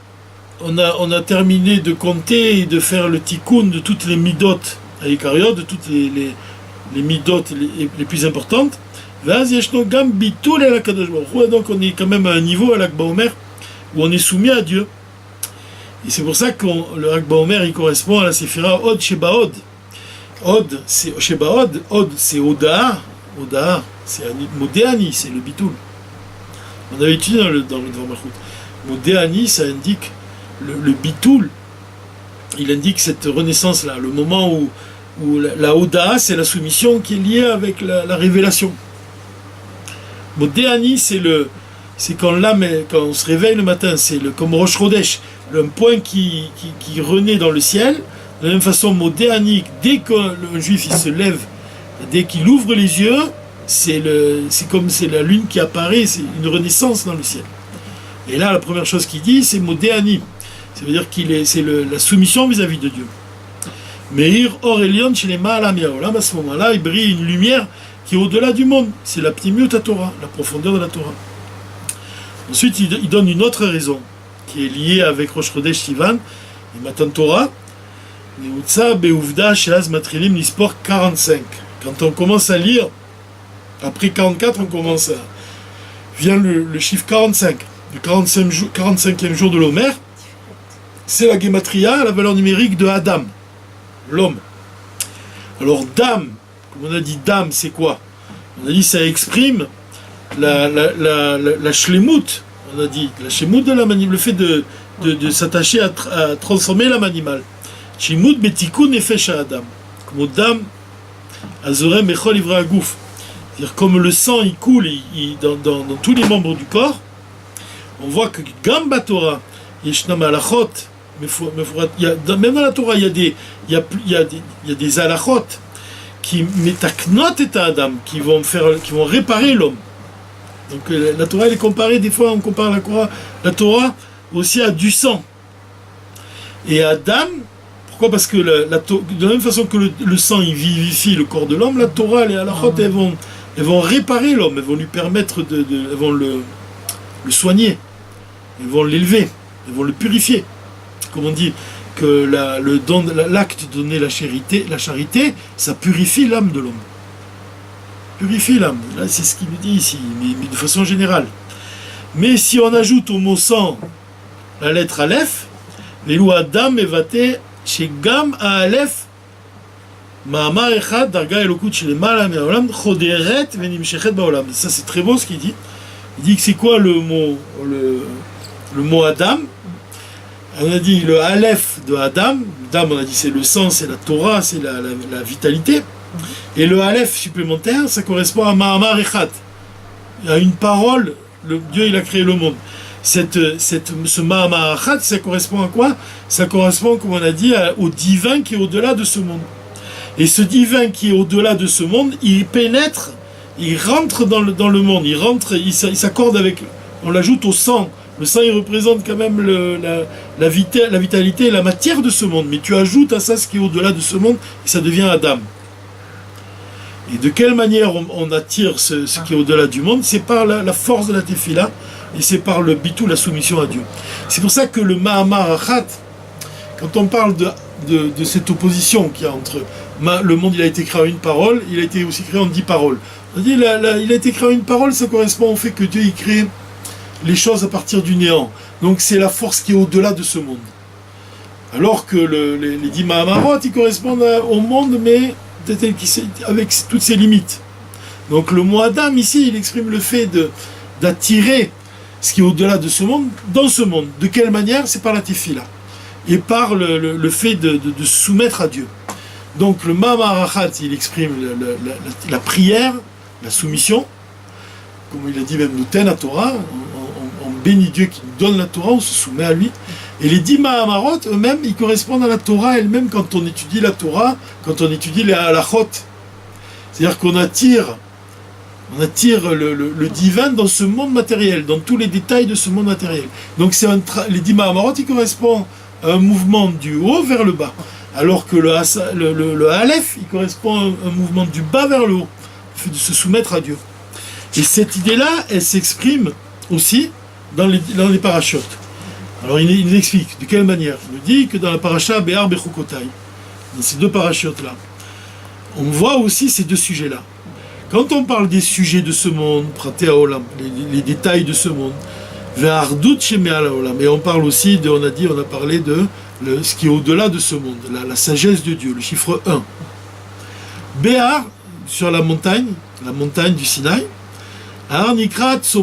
on a terminé de compter et de faire le tikkun de toutes les midot à l'Ikariot, de toutes les midot les plus importantes. Donc on est quand même à un niveau à Lag BaOmer où on est soumis à Dieu. Et c'est pour ça que le Lag BaOmer il correspond à la Séphira Od Sheba Od. Od, c'est Sheba Od, Od c'est Oda, c'est Modéani, c'est le bitoul. On avait étudié dans le Dvar Malchut. Modéani, ça indique le bitoul, il indique cette renaissance-là, le moment où la Oda, c'est la soumission qui est liée avec la révélation. Modéani, c'est quand on se réveille le matin, c'est comme Rosh Chodesh, un point qui renaît dans le ciel. De la même façon, Modéani, dès qu'un juif il se lève, dès qu'il ouvre les yeux, c'est comme c'est la lune qui apparaît, c'est une renaissance dans le ciel. Et là, la première chose qu'il dit, c'est Modéani. Ça veut dire c'est la soumission vis-à-vis de Dieu. Meir Or Elion chez les Ma'alam Yaolam, à ce moment-là, il brille une lumière qui est au-delà du monde. C'est la pnimiut à Torah, la profondeur de la Torah. Ensuite, il donne une autre raison qui est liée avec Rosh Chodesh Sivan et Matan Torah. Neutza be'uvda she'az matrilim nispor 45. Quand on commence à lire, après 44, on commence à... vient le chiffre 45, le 45e jour de l'Omer. C'est la Gematria, la valeur numérique de Adam, l'homme. Alors, Dam, comme on a dit, Dam, c'est quoi? On a dit, ça exprime la shlemut. On a dit, la shlemut de l'âme animale, le fait de s'attacher à transformer l'âme animale. Shlemut betikun nefesh Adam. Comme Dam, azorem echol ivra agouf. C'est-à-dire, comme le sang, il coule dans tous les membres du corps, on voit que Gamba Torah, Yeshnam alachot, même dans la Torah, il y a des halachot qui metaknot et Adam, qui vont réparer l'homme. Donc la Torah, elle est comparée, des fois on compare la Torah aussi à du sang. Et Adam, pourquoi? Parce que de la même façon que le sang il vivifie le corps de l'homme, la Torah, les halachot, elles vont réparer l'homme, elles vont lui permettre elles vont le soigner, elles vont l'élever, elles vont le purifier. Comme on dit que l'acte de donner la charité, ça purifie l'âme de l'homme. Purifie l'âme. Là, c'est ce qu'il nous dit ici, mais de façon générale. Mais si on ajoute au mot sang la lettre Aleph, les lois Adam et Vaté, chez Gam à Aleph, Ma'amar Echad, Darga Elokut Shelemala Me'olam, Choderet Venimshechet Ba'olam. Ça, c'est très beau ce qu'il dit. Il dit que c'est quoi le mot Adam? On a dit le Aleph de Adam. Adam, on a dit c'est le sang, c'est la Torah, c'est la vitalité. Et le Aleph supplémentaire, ça correspond à Ma'amar Echad. Il y a une parole, Dieu il a créé le monde. Ce Ma'amar Echad, ça correspond à quoi? Ça correspond, comme on a dit, au divin qui est au-delà de ce monde. Et ce divin qui est au-delà de ce monde, il pénètre, il rentre dans le monde, il s'accorde avec, on l'ajoute au sang. Le sang, il représente quand même la vitalité et la matière de ce monde. Mais tu ajoutes à ça ce qui est au-delà de ce monde, et ça devient Adam. Et de quelle manière on attire ce qui est au-delà du monde? C'est par la force de la tefila, et c'est par le bitou, la soumission à Dieu. C'est pour ça que le Ma'amar Achat, quand on parle de cette opposition qu'il y a entre le monde, il a été créé en une parole, il a été aussi créé en 10 paroles. On dit, il a été créé en une parole, ça correspond au fait que Dieu il crée les choses à partir du néant. Donc c'est la force qui est au-delà de ce monde. Alors que les 10 Mahamarot, ils correspondent au monde, mais avec toutes ses limites. Donc le mot Adam, ici, il exprime le fait d'attirer ce qui est au-delà de ce monde, dans ce monde. De quelle manière? C'est par la tefila. Et par le fait de se soumettre à Dieu. Donc le Mahamarachat, il exprime la prière, la soumission. Comme il a dit même, nous ten la Torah, on bénit Dieu qui nous donne la Torah, on se soumet à lui. Et les 10 Mahamarot, eux-mêmes, ils correspondent à la Torah elle-même quand on étudie la Torah, quand on étudie les halachot. C'est-à-dire qu'on attire le divin dans ce monde matériel, dans tous les détails de ce monde matériel. Donc les 10 Mahamarot, ils correspondent à un mouvement du haut vers le bas. Alors que le Aleph, il correspond à un mouvement du bas vers le haut, le fait de se soumettre à Dieu. Et cette idée-là, elle s'exprime aussi dans les parachutes. Alors il explique de quelle manière. Il nous dit que dans la paracha Béar Bechukotai, dans ces 2 parachutes-là, on voit aussi ces 2 sujets-là. Quand on parle des sujets de ce monde, Praté Haolam, les détails de ce monde, Ve'ardut Sheme'al Haolam, et on parle aussi on a parlé de ce qui est au-delà de ce monde, la sagesse de Dieu, le chiffre 1. Béar, sur la montagne du Sinaï, qu'est-ce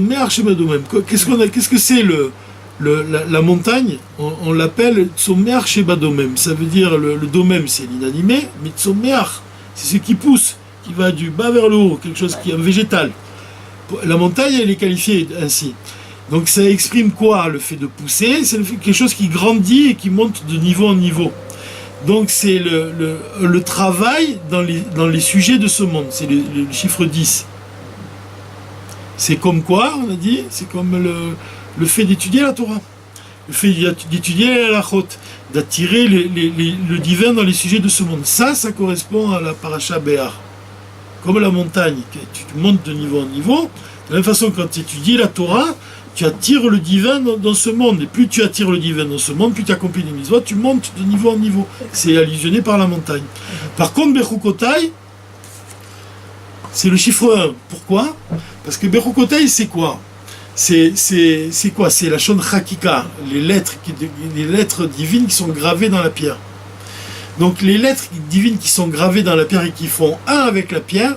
que c'est la montagne? On l'appelle Tsomer Shebadomem. Ça veut dire le domem, c'est l'inanimé, mais Tsomer, c'est ce qui pousse, qui va du bas vers le haut, quelque chose qui est végétal. La montagne, elle est qualifiée ainsi. Donc ça exprime quoi? Le fait de pousser, c'est quelque chose qui grandit et qui monte de niveau en niveau. Donc c'est le travail dans les sujets de ce monde, c'est le chiffre 10. C'est comme quoi, on a dit, c'est comme le fait d'étudier la Torah, le fait d'étudier la halachot, d'attirer le divin dans les sujets de ce monde. Ça correspond à la paracha Béar. comme la montagne, tu montes de niveau en niveau. De la même façon, quand tu étudies la Torah, tu attires le divin dans ce monde. Et plus tu attires le divin dans ce monde, plus tu accomplis les mitzvot, tu montes de niveau en niveau. C'est allusionné par la montagne. Par contre, Bechukotai, c'est le chiffre 1. Pourquoi? Parce que Bechukotai, c'est quoi? C'est quoi? C'est la Shon Chakika, les lettres divines qui sont gravées dans la pierre. Donc les lettres divines qui sont gravées dans la pierre et qui font 1 avec la pierre,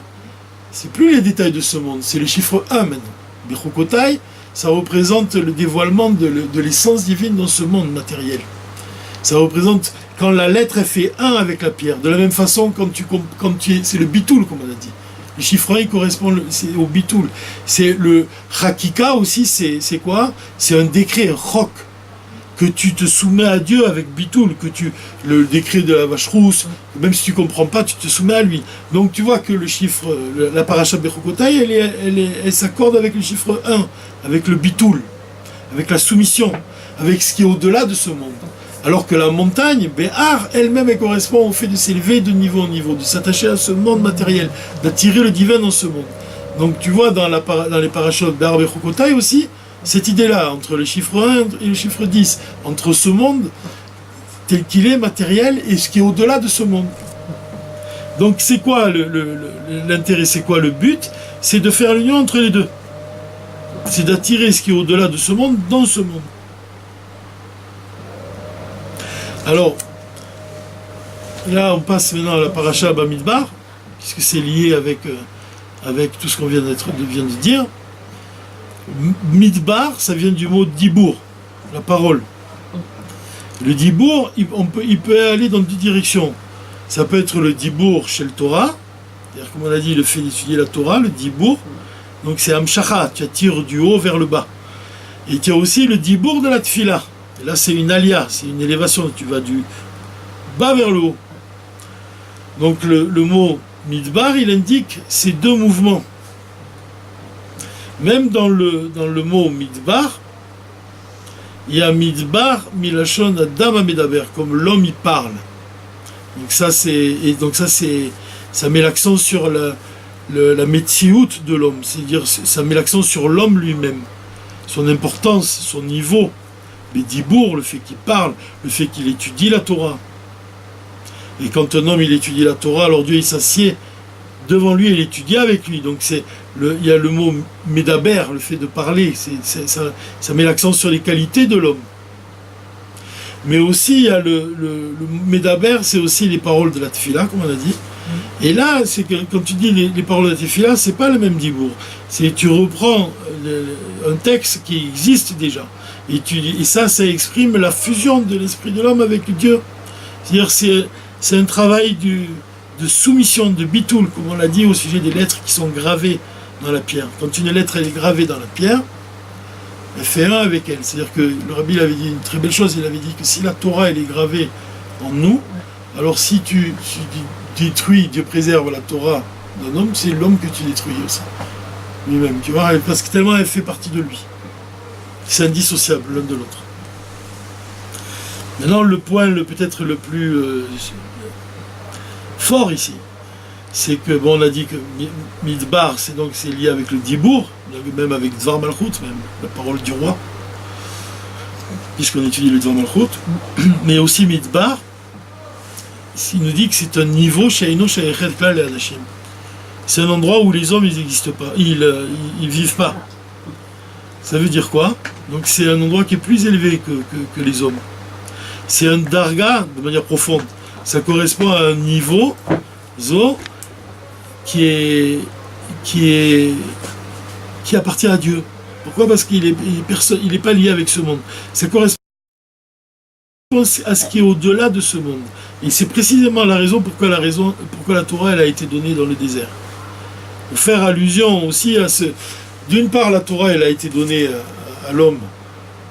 c'est plus les détails de ce monde, c'est le chiffre 1 maintenant. Bechukotai, ça représente le dévoilement de l'essence divine dans ce monde matériel. Ça représente quand la lettre elle fait 1 avec la pierre. De la même façon, c'est le bitoul, comme on a dit. Le chiffre 1, il correspond au bitoul. C'est le Hakika aussi, c'est quoi? C'est un décret, un chok, que tu te soumets à Dieu avec bitoul, le décret de la vache rousse, même si tu ne comprends pas, tu te soumets à lui. Donc tu vois que le chiffre, la paracha Bechukotai, elle s'accorde avec le chiffre 1, avec le bitoul, avec la soumission, avec ce qui est au-delà de ce monde. Alors que la montagne, Béhar, elle-même, elle correspond au fait de s'élever de niveau en niveau, de s'attacher à ce monde matériel, d'attirer le divin dans ce monde. Donc tu vois dans les parachutes Béhar Bechukotai aussi, cette idée-là, entre le chiffre 1 et le chiffre 10, entre ce monde tel qu'il est matériel et ce qui est au-delà de ce monde. Donc c'est quoi l'intérêt, c'est quoi le but? C'est de faire l'union entre les deux. C'est d'attirer ce qui est au-delà de ce monde dans ce monde. Alors, là on passe maintenant à la paracha Bamidbar, puisque c'est lié avec tout ce qu'on vient de dire. Midbar, ça vient du mot dibour, la parole. Le dibour, il peut aller dans deux directions. Ça peut être le dibour chez le Torah, c'est-à-dire comme on a dit, le fait d'étudier la Torah, le dibour. Donc c'est Amshacha, tu attires du haut vers le bas. Et tu as aussi le dibour de la tfila. Et là c'est une alia, c'est une élévation, tu vas du bas vers le haut. Donc le mot midbar, il indique ces deux mouvements. Même dans le mot midbar, il y a midbar, milachon adam amedaber, comme l'homme y parle. Donc ça met l'accent sur la métiout de l'homme, c'est-à-dire ça met l'accent sur l'homme lui-même, son importance, son niveau. Mais dibour, le fait qu'il parle, le fait qu'il étudie la Torah. Et quand un homme il étudie la Torah, alors Dieu il s'assied devant lui et il étudie avec lui. Donc il y a le mot médaber, le fait de parler, ça met l'accent sur les qualités de l'homme. Mais aussi il y a le médaber, c'est aussi les paroles de la tefila, comme on a dit. Et là, c'est que quand tu dis les paroles de la tefila, c'est pas le même dibour. C'est tu reprends un texte qui existe déjà. Et ça exprime la fusion de l'esprit de l'homme avec Dieu. C'est-à-dire c'est un travail de soumission, de bitoul, comme on l'a dit au sujet des lettres qui sont gravées dans la pierre. Quand une lettre elle est gravée dans la pierre, elle fait un avec elle. C'est-à-dire que le Rabbi avait dit une très belle chose, il avait dit que si la Torah elle est gravée en nous, alors si tu détruis, Dieu préserve la Torah d'un homme, c'est l'homme que tu détruis aussi. Lui-même, tu vois, parce que tellement elle fait partie de lui. C'est indissociable l'un de l'autre. Maintenant, le point peut-être le plus fort ici, c'est que, bon, on a dit que Midbar, c'est lié avec le Dibour, même avec Dvar Malchut, même la parole du roi, puisqu'on étudie le Dvar Malchut, mais aussi Midbar, il nous dit que c'est un niveau, Sheino Sheichet Klal et Anashim. C'est un endroit où les hommes, ils n'existent pas, ils vivent pas. Ça veut dire quoi? Donc c'est un endroit qui est plus élevé que les hommes. C'est un darga de manière profonde. Ça correspond à un niveau qui appartient à Dieu. Pourquoi? Parce qu'il est pas lié avec ce monde. Ça correspond à ce qui est au-delà de ce monde. Et c'est précisément la raison pourquoi la Torah elle a été donnée dans le désert. Pour faire allusion aussi à ce... D'une part, la Torah elle a été donnée à l'homme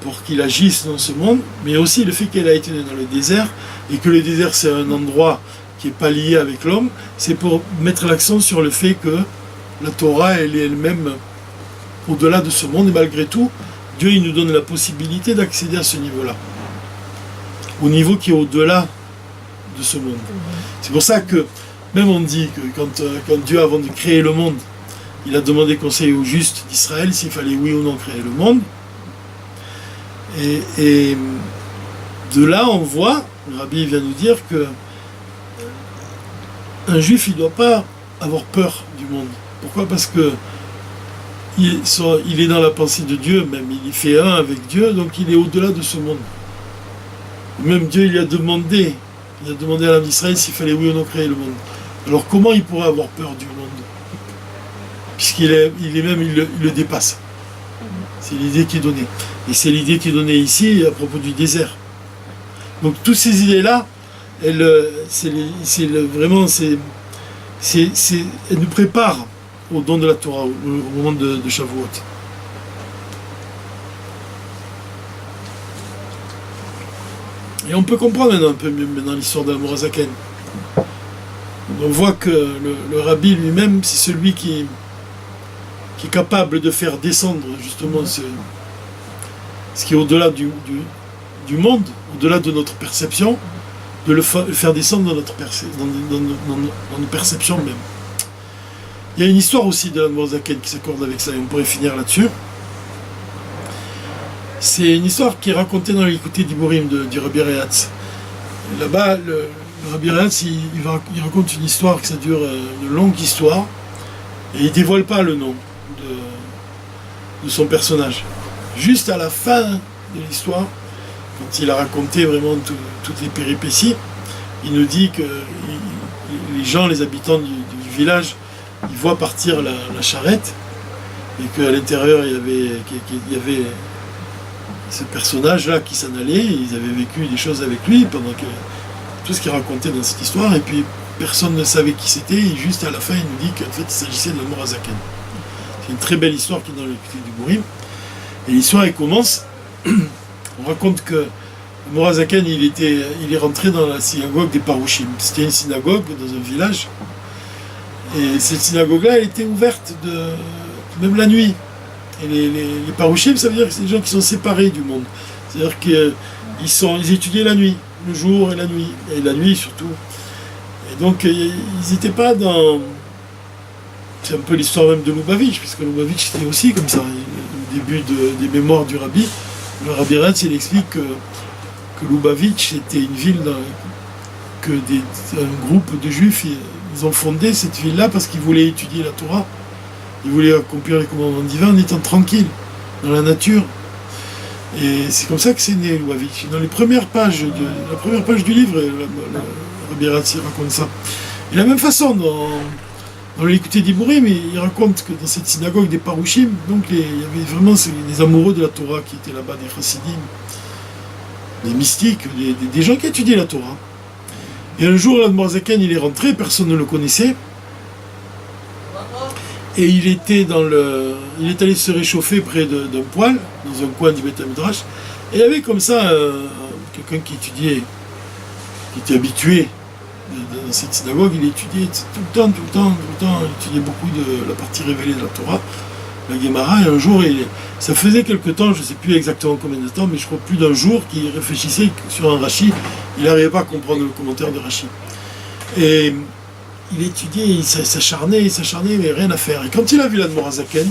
pour qu'il agisse dans ce monde, mais aussi le fait qu'elle a été donnée dans le désert, et que le désert c'est un endroit qui n'est pas lié avec l'homme, c'est pour mettre l'accent sur le fait que la Torah elle est elle-même au-delà de ce monde, et malgré tout, Dieu il nous donne la possibilité d'accéder à ce niveau-là, au niveau qui est au-delà de ce monde. C'est pour ça que Même on dit que quand Dieu, avant de créer le monde, il a demandé conseil aux justes d'Israël s'il fallait oui ou non créer le monde. Et de là, on voit, le Rabbi vient nous dire que un juif, il ne doit pas avoir peur du monde. Pourquoi? Parce que il est dans la pensée de Dieu, même il fait un avec Dieu, donc il est au-delà de ce monde. Même Dieu, il a demandé à l'âme d'Israël s'il fallait oui ou non créer le monde. Alors comment il pourrait avoir peur du monde? Puisqu'il le dépasse. C'est l'idée qui est donnée. Et c'est l'idée qui est donnée ici à propos du désert. Donc toutes ces idées-là, elles nous préparent au don de la Torah, au moment de Shavuot. Et on peut comprendre un peu mieux maintenant l'histoire d'Admor HaZaken. On voit que le Rabbi lui-même, c'est celui qui est capable de faire descendre justement ce qui est au-delà du monde, au-delà de notre perception, de le faire descendre dans nos perceptions même. Il y a une histoire aussi de l'Admor HaZaken qui s'accorde avec ça, et on pourrait finir là-dessus. C'est une histoire qui est racontée dans l'Écouté d'Iborim du Rabbi Rehatz. Là-bas, le Rabbi Rehatz, il raconte une histoire, que ça dure une longue histoire, et il ne dévoile pas le nom de son personnage. Juste à la fin de l'histoire, quand il a raconté vraiment toutes les péripéties, il nous dit que les gens, les habitants du village, ils voient partir la charrette, et qu'à l'intérieur, il y avait ce personnage-là qui s'en allait, ils avaient vécu des choses avec lui pendant que tout ce qu'il racontait dans cette histoire, et puis personne ne savait qui c'était, et juste à la fin, il nous dit qu'en fait, il s'agissait de l'Admor HaZaken. C'est une très belle histoire qui est dans l'Écouté d'Iborim. Et l'histoire, elle commence, on raconte que l'Admor HaZaken, il est rentré dans la synagogue des Parouchim. C'était une synagogue dans un village, et cette synagogue-là, elle était ouverte même la nuit. Et les Parouchim, ça veut dire que c'est des gens qui sont séparés du monde. C'est-à-dire qu'ils étudiaient la nuit, le jour et la nuit surtout. Et donc, ils n'étaient pas dans... C'est un peu l'histoire même de Lubavitch, puisque Lubavitch était aussi comme ça. Au début des mémoires du Rabbi, le Rabbi Rehatz, il explique que Lubavitch était une ville que un groupe de juifs, ils ont fondé cette ville-là parce qu'ils voulaient étudier la Torah. Ils voulaient accomplir les commandements divins en étant tranquilles, dans la nature. Et c'est comme ça que c'est né Lubavitch. Dans la première page du livre, le Rabbi Rehatz raconte ça. Et de la même façon, dans l'Écouté d'Iborim, il raconte que dans cette synagogue des Parouchim, donc il y avait vraiment des amoureux de la Torah qui étaient là-bas, des chassidim, des mystiques, des gens qui étudiaient la Torah. Et un jour, l'Admor HaZaken, il est rentré, personne ne le connaissait. Et il est allé se réchauffer près d'un poêle, dans un coin du Beth Midrash. Et il y avait comme ça quelqu'un qui était habitué dans cette synagogue. Il étudiait tout le temps. Il étudiait beaucoup de la partie révélée de la Torah, la Gemara. Et un jour, ça faisait quelque temps, je ne sais plus exactement combien de temps, mais je crois plus d'un jour, qu'il réfléchissait sur un Rashi. Il n'arrivait pas à comprendre le commentaire de Rashi. Et il étudiait, il s'acharnait, mais rien à faire. Et quand il a vu l'Admor HaZaken,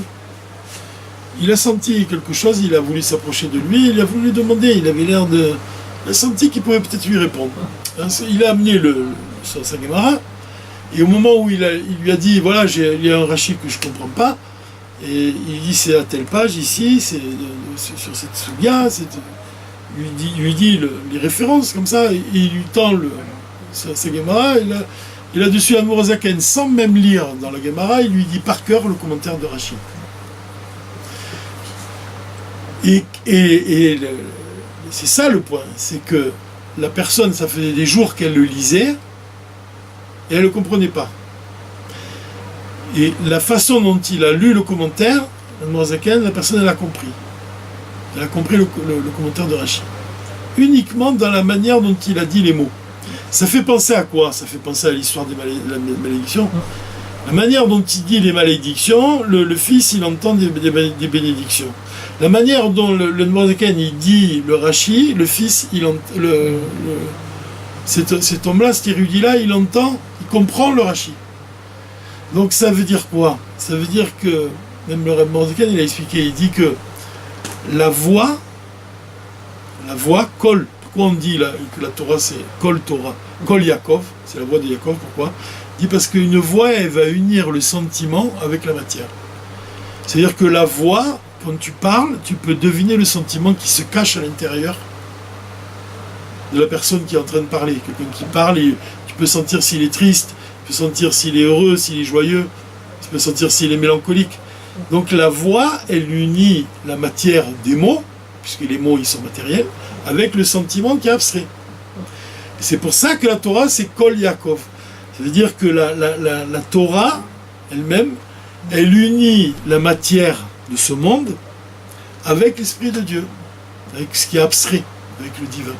il a senti quelque chose, il a voulu s'approcher de lui, il a voulu lui demander, il a senti qu'il pouvait peut-être lui répondre. Il a amené sa Gemara, et au moment où il lui a dit, voilà, il y a un Rashi que je ne comprends pas, et il dit, c'est à telle page ici, c'est sur cette Sugia, il lui dit les références comme ça, et il lui tend sa Gemara, et là-dessus, l'Admor HaZaken, sans même lire dans la Gemara, il lui dit par cœur le commentaire de Rashi. Et c'est ça le point, c'est que la personne, ça faisait des jours qu'elle le lisait, et elle ne le comprenait pas. Et la façon dont il a lu le commentaire, l'Admor HaZaken, la personne, elle a compris. Elle a compris le commentaire de Rashi. Uniquement dans la manière dont il a dit les mots. Ça fait penser à quoi? Ça fait penser à l'histoire des malédictions. La manière dont il dit les malédictions, le fils, il entend des bénédictions. La manière dont le Admor HaZaken, il dit le Rashi, le fils, cet homme-là, cet érudit-là, il entend, il comprend le Rashi. Donc ça veut dire quoi? Ça veut dire que, même le Reb Mordechai, il a expliqué, il dit que la voix, Kol, pourquoi on dit que la Torah c'est Kol Torah, Kol Yaakov, c'est la voix de Yaakov, pourquoi? Il dit parce qu'une voix, elle va unir le sentiment avec la matière. C'est-à-dire que la voix, quand tu parles, tu peux deviner le sentiment qui se cache à l'intérieur de la personne qui est en train de parler. Quelqu'un qui parle, tu peux sentir s'il est triste, tu peux sentir s'il est heureux, s'il est joyeux, tu peux sentir s'il est mélancolique. Donc la voix, elle unit la matière des mots, puisque les mots ils sont matériels, avec le sentiment qui est abstrait. Et c'est pour ça que la Torah c'est Kol Yaakov. Ça veut dire que la Torah elle-même, elle unit la matière de ce monde avec l'Esprit de Dieu, avec ce qui est abstrait, avec le divin.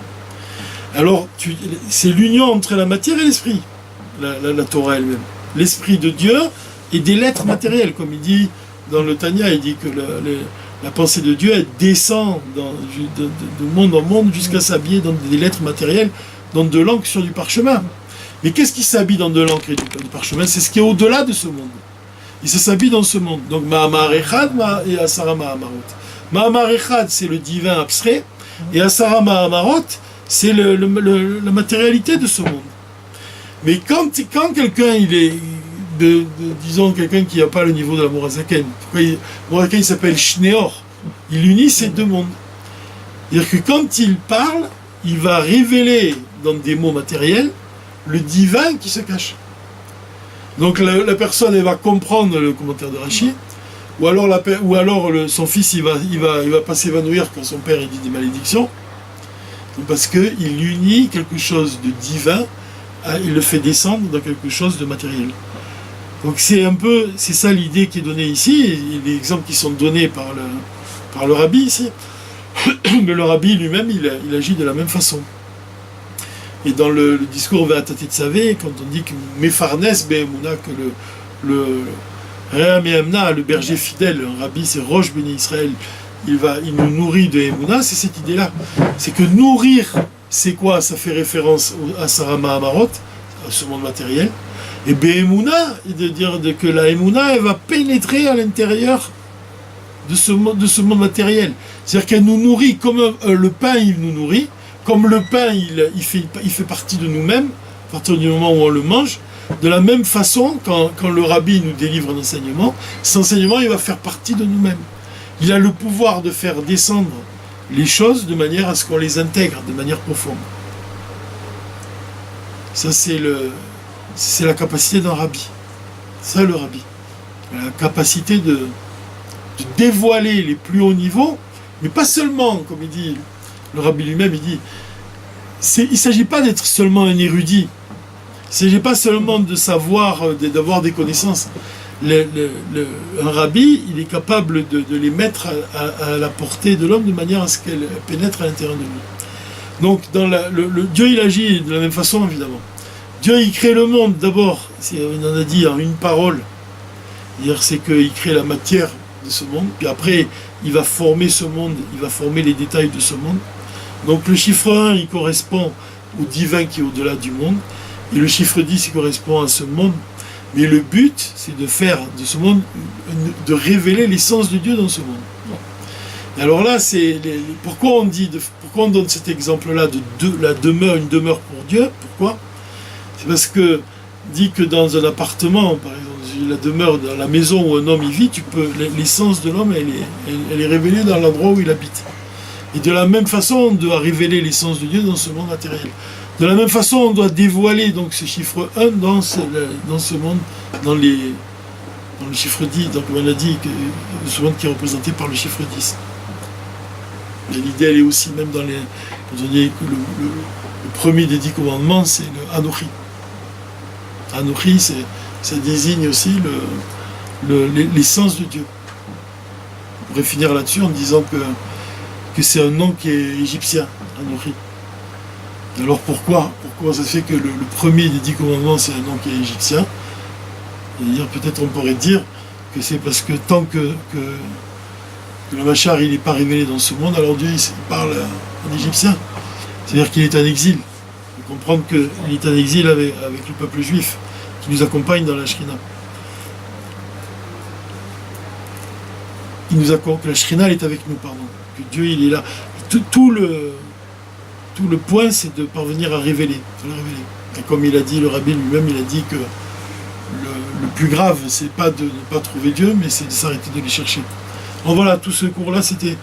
Alors, c'est l'union entre la matière et l'esprit, la Torah elle-même. L'Esprit de Dieu et des lettres matérielles, comme il dit dans le Tanya, il dit que la pensée de Dieu, elle descend de monde en monde jusqu'à s'habiller dans des lettres matérielles, dans de l'encre sur du parchemin. Mais qu'est-ce qui s'habille dans de l'encre et du parchemin? C'est ce qui est au-delà de ce monde. Il s'habille dans ce monde. Donc, Ma'amar Echad et Asara Ma'amarot. Ma'amar Echad, c'est le divin abstrait, et Asara Ma'amarot, c'est la matérialité de ce monde. Mais quand quelqu'un, il est, disons, quelqu'un qui n'a pas le niveau de la Morazaken, Morazaken s'appelle Shneor, il unit ces deux mondes. C'est-à-dire que quand il parle, il va révéler dans des mots matériels le divin qui se cache. Donc la personne, elle va comprendre le commentaire de Rashi, ou alors son fils, il va pas s'évanouir quand son père il dit des malédictions, parce qu'il unit quelque chose de divin, il le fait descendre dans quelque chose de matériel. Donc c'est ça l'idée qui est donnée ici, et les exemples qui sont donnés par le rabbi ici. Mais le rabbi lui-même, il agit de la même façon. Et dans le discours Ve'atat Tzavé, quand on dit que Mefarnes Be'emuna, que le berger fidèle, un rabbi, c'est Rosh Béni Israël, il nous nourrit de Emouna, c'est cette idée-là. C'est que nourrir, c'est quoi? Ça fait référence à Sarah Mahamarot, à ce monde matériel. Et Be'emuna, de dire que la Emouna, elle va pénétrer à l'intérieur de ce monde matériel. C'est-à-dire qu'elle nous nourrit comme le pain, il nous nourrit. Comme le pain, il fait partie de nous-mêmes, à partir du moment où on le mange, de la même façon, quand le rabbi nous délivre un enseignement, cet enseignement, il va faire partie de nous-mêmes. Il a le pouvoir de faire descendre les choses de manière à ce qu'on les intègre de manière profonde. Ça, c'est la capacité d'un rabbi. Ça, le rabbi. La capacité de dévoiler les plus hauts niveaux, mais pas seulement, comme il dit le rabbi lui-même, il dit, il ne s'agit pas d'être seulement un érudit, il ne s'agit pas seulement de savoir, d'avoir des connaissances. Un rabbi, il est capable de les mettre à la portée de l'homme de manière à ce qu'elle pénètre à l'intérieur de lui. Donc, Dieu, il agit de la même façon, évidemment. Dieu, il crée le monde, d'abord, on en a dit en une parole, c'est qu'il crée la matière de ce monde, puis après, il va former ce monde, il va former les détails de ce monde. Donc le chiffre 1, il correspond au divin qui est au-delà du monde, et le chiffre 10, il correspond à ce monde. Mais le but, c'est de faire de ce monde, de révéler l'essence de Dieu dans ce monde. Et alors là, pourquoi on donne cet exemple-là une demeure pour Dieu? Pourquoi? C'est parce que dit que dans un appartement, par exemple, la demeure, dans la maison où un homme y vit, l'essence de l'homme, elle est révélée dans l'endroit où il habite. Et de la même façon, on doit révéler l'essence de Dieu dans ce monde matériel. De la même façon, on doit dévoiler donc ce chiffre 1 dans ce monde, dans le chiffre 10. Donc on a dit que ce monde qui est représenté par le chiffre 10. Et l'idée, elle est aussi même quand on dit que le premier des 10 commandements, c'est le Anochi. Anochi, ça désigne aussi l'essence de Dieu. On pourrait finir là-dessus en disant que c'est un nom qui est égyptien, Anochi. Alors pourquoi ça fait que le premier des 10 commandements, c'est un nom qui est égyptien? Peut-être on pourrait dire que c'est parce que tant que le Machar il n'est pas révélé dans ce monde, alors Dieu il parle en égyptien. C'est-à-dire qu'il est en exil. comprendre qu'il est en exil avec le peuple juif, qui nous accompagne dans la Shrina. Que la Shrina est avec nous, pardon. Que Dieu, il est là. Tout le point, c'est de parvenir à révéler. Et comme il a dit, le rabbi lui-même, il a dit que le plus grave, c'est pas de ne pas trouver Dieu, mais c'est de s'arrêter de les chercher. Donc voilà, tout ce cours-là, c'était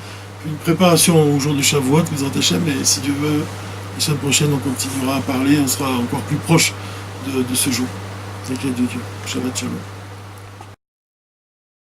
une préparation au jour du Shavuot, Bezrat Hashem, et si Dieu veut, la semaine prochaine, on continuera à parler, on sera encore plus proche de ce jour. Avec l'aide de Dieu. Shabbat Shalom.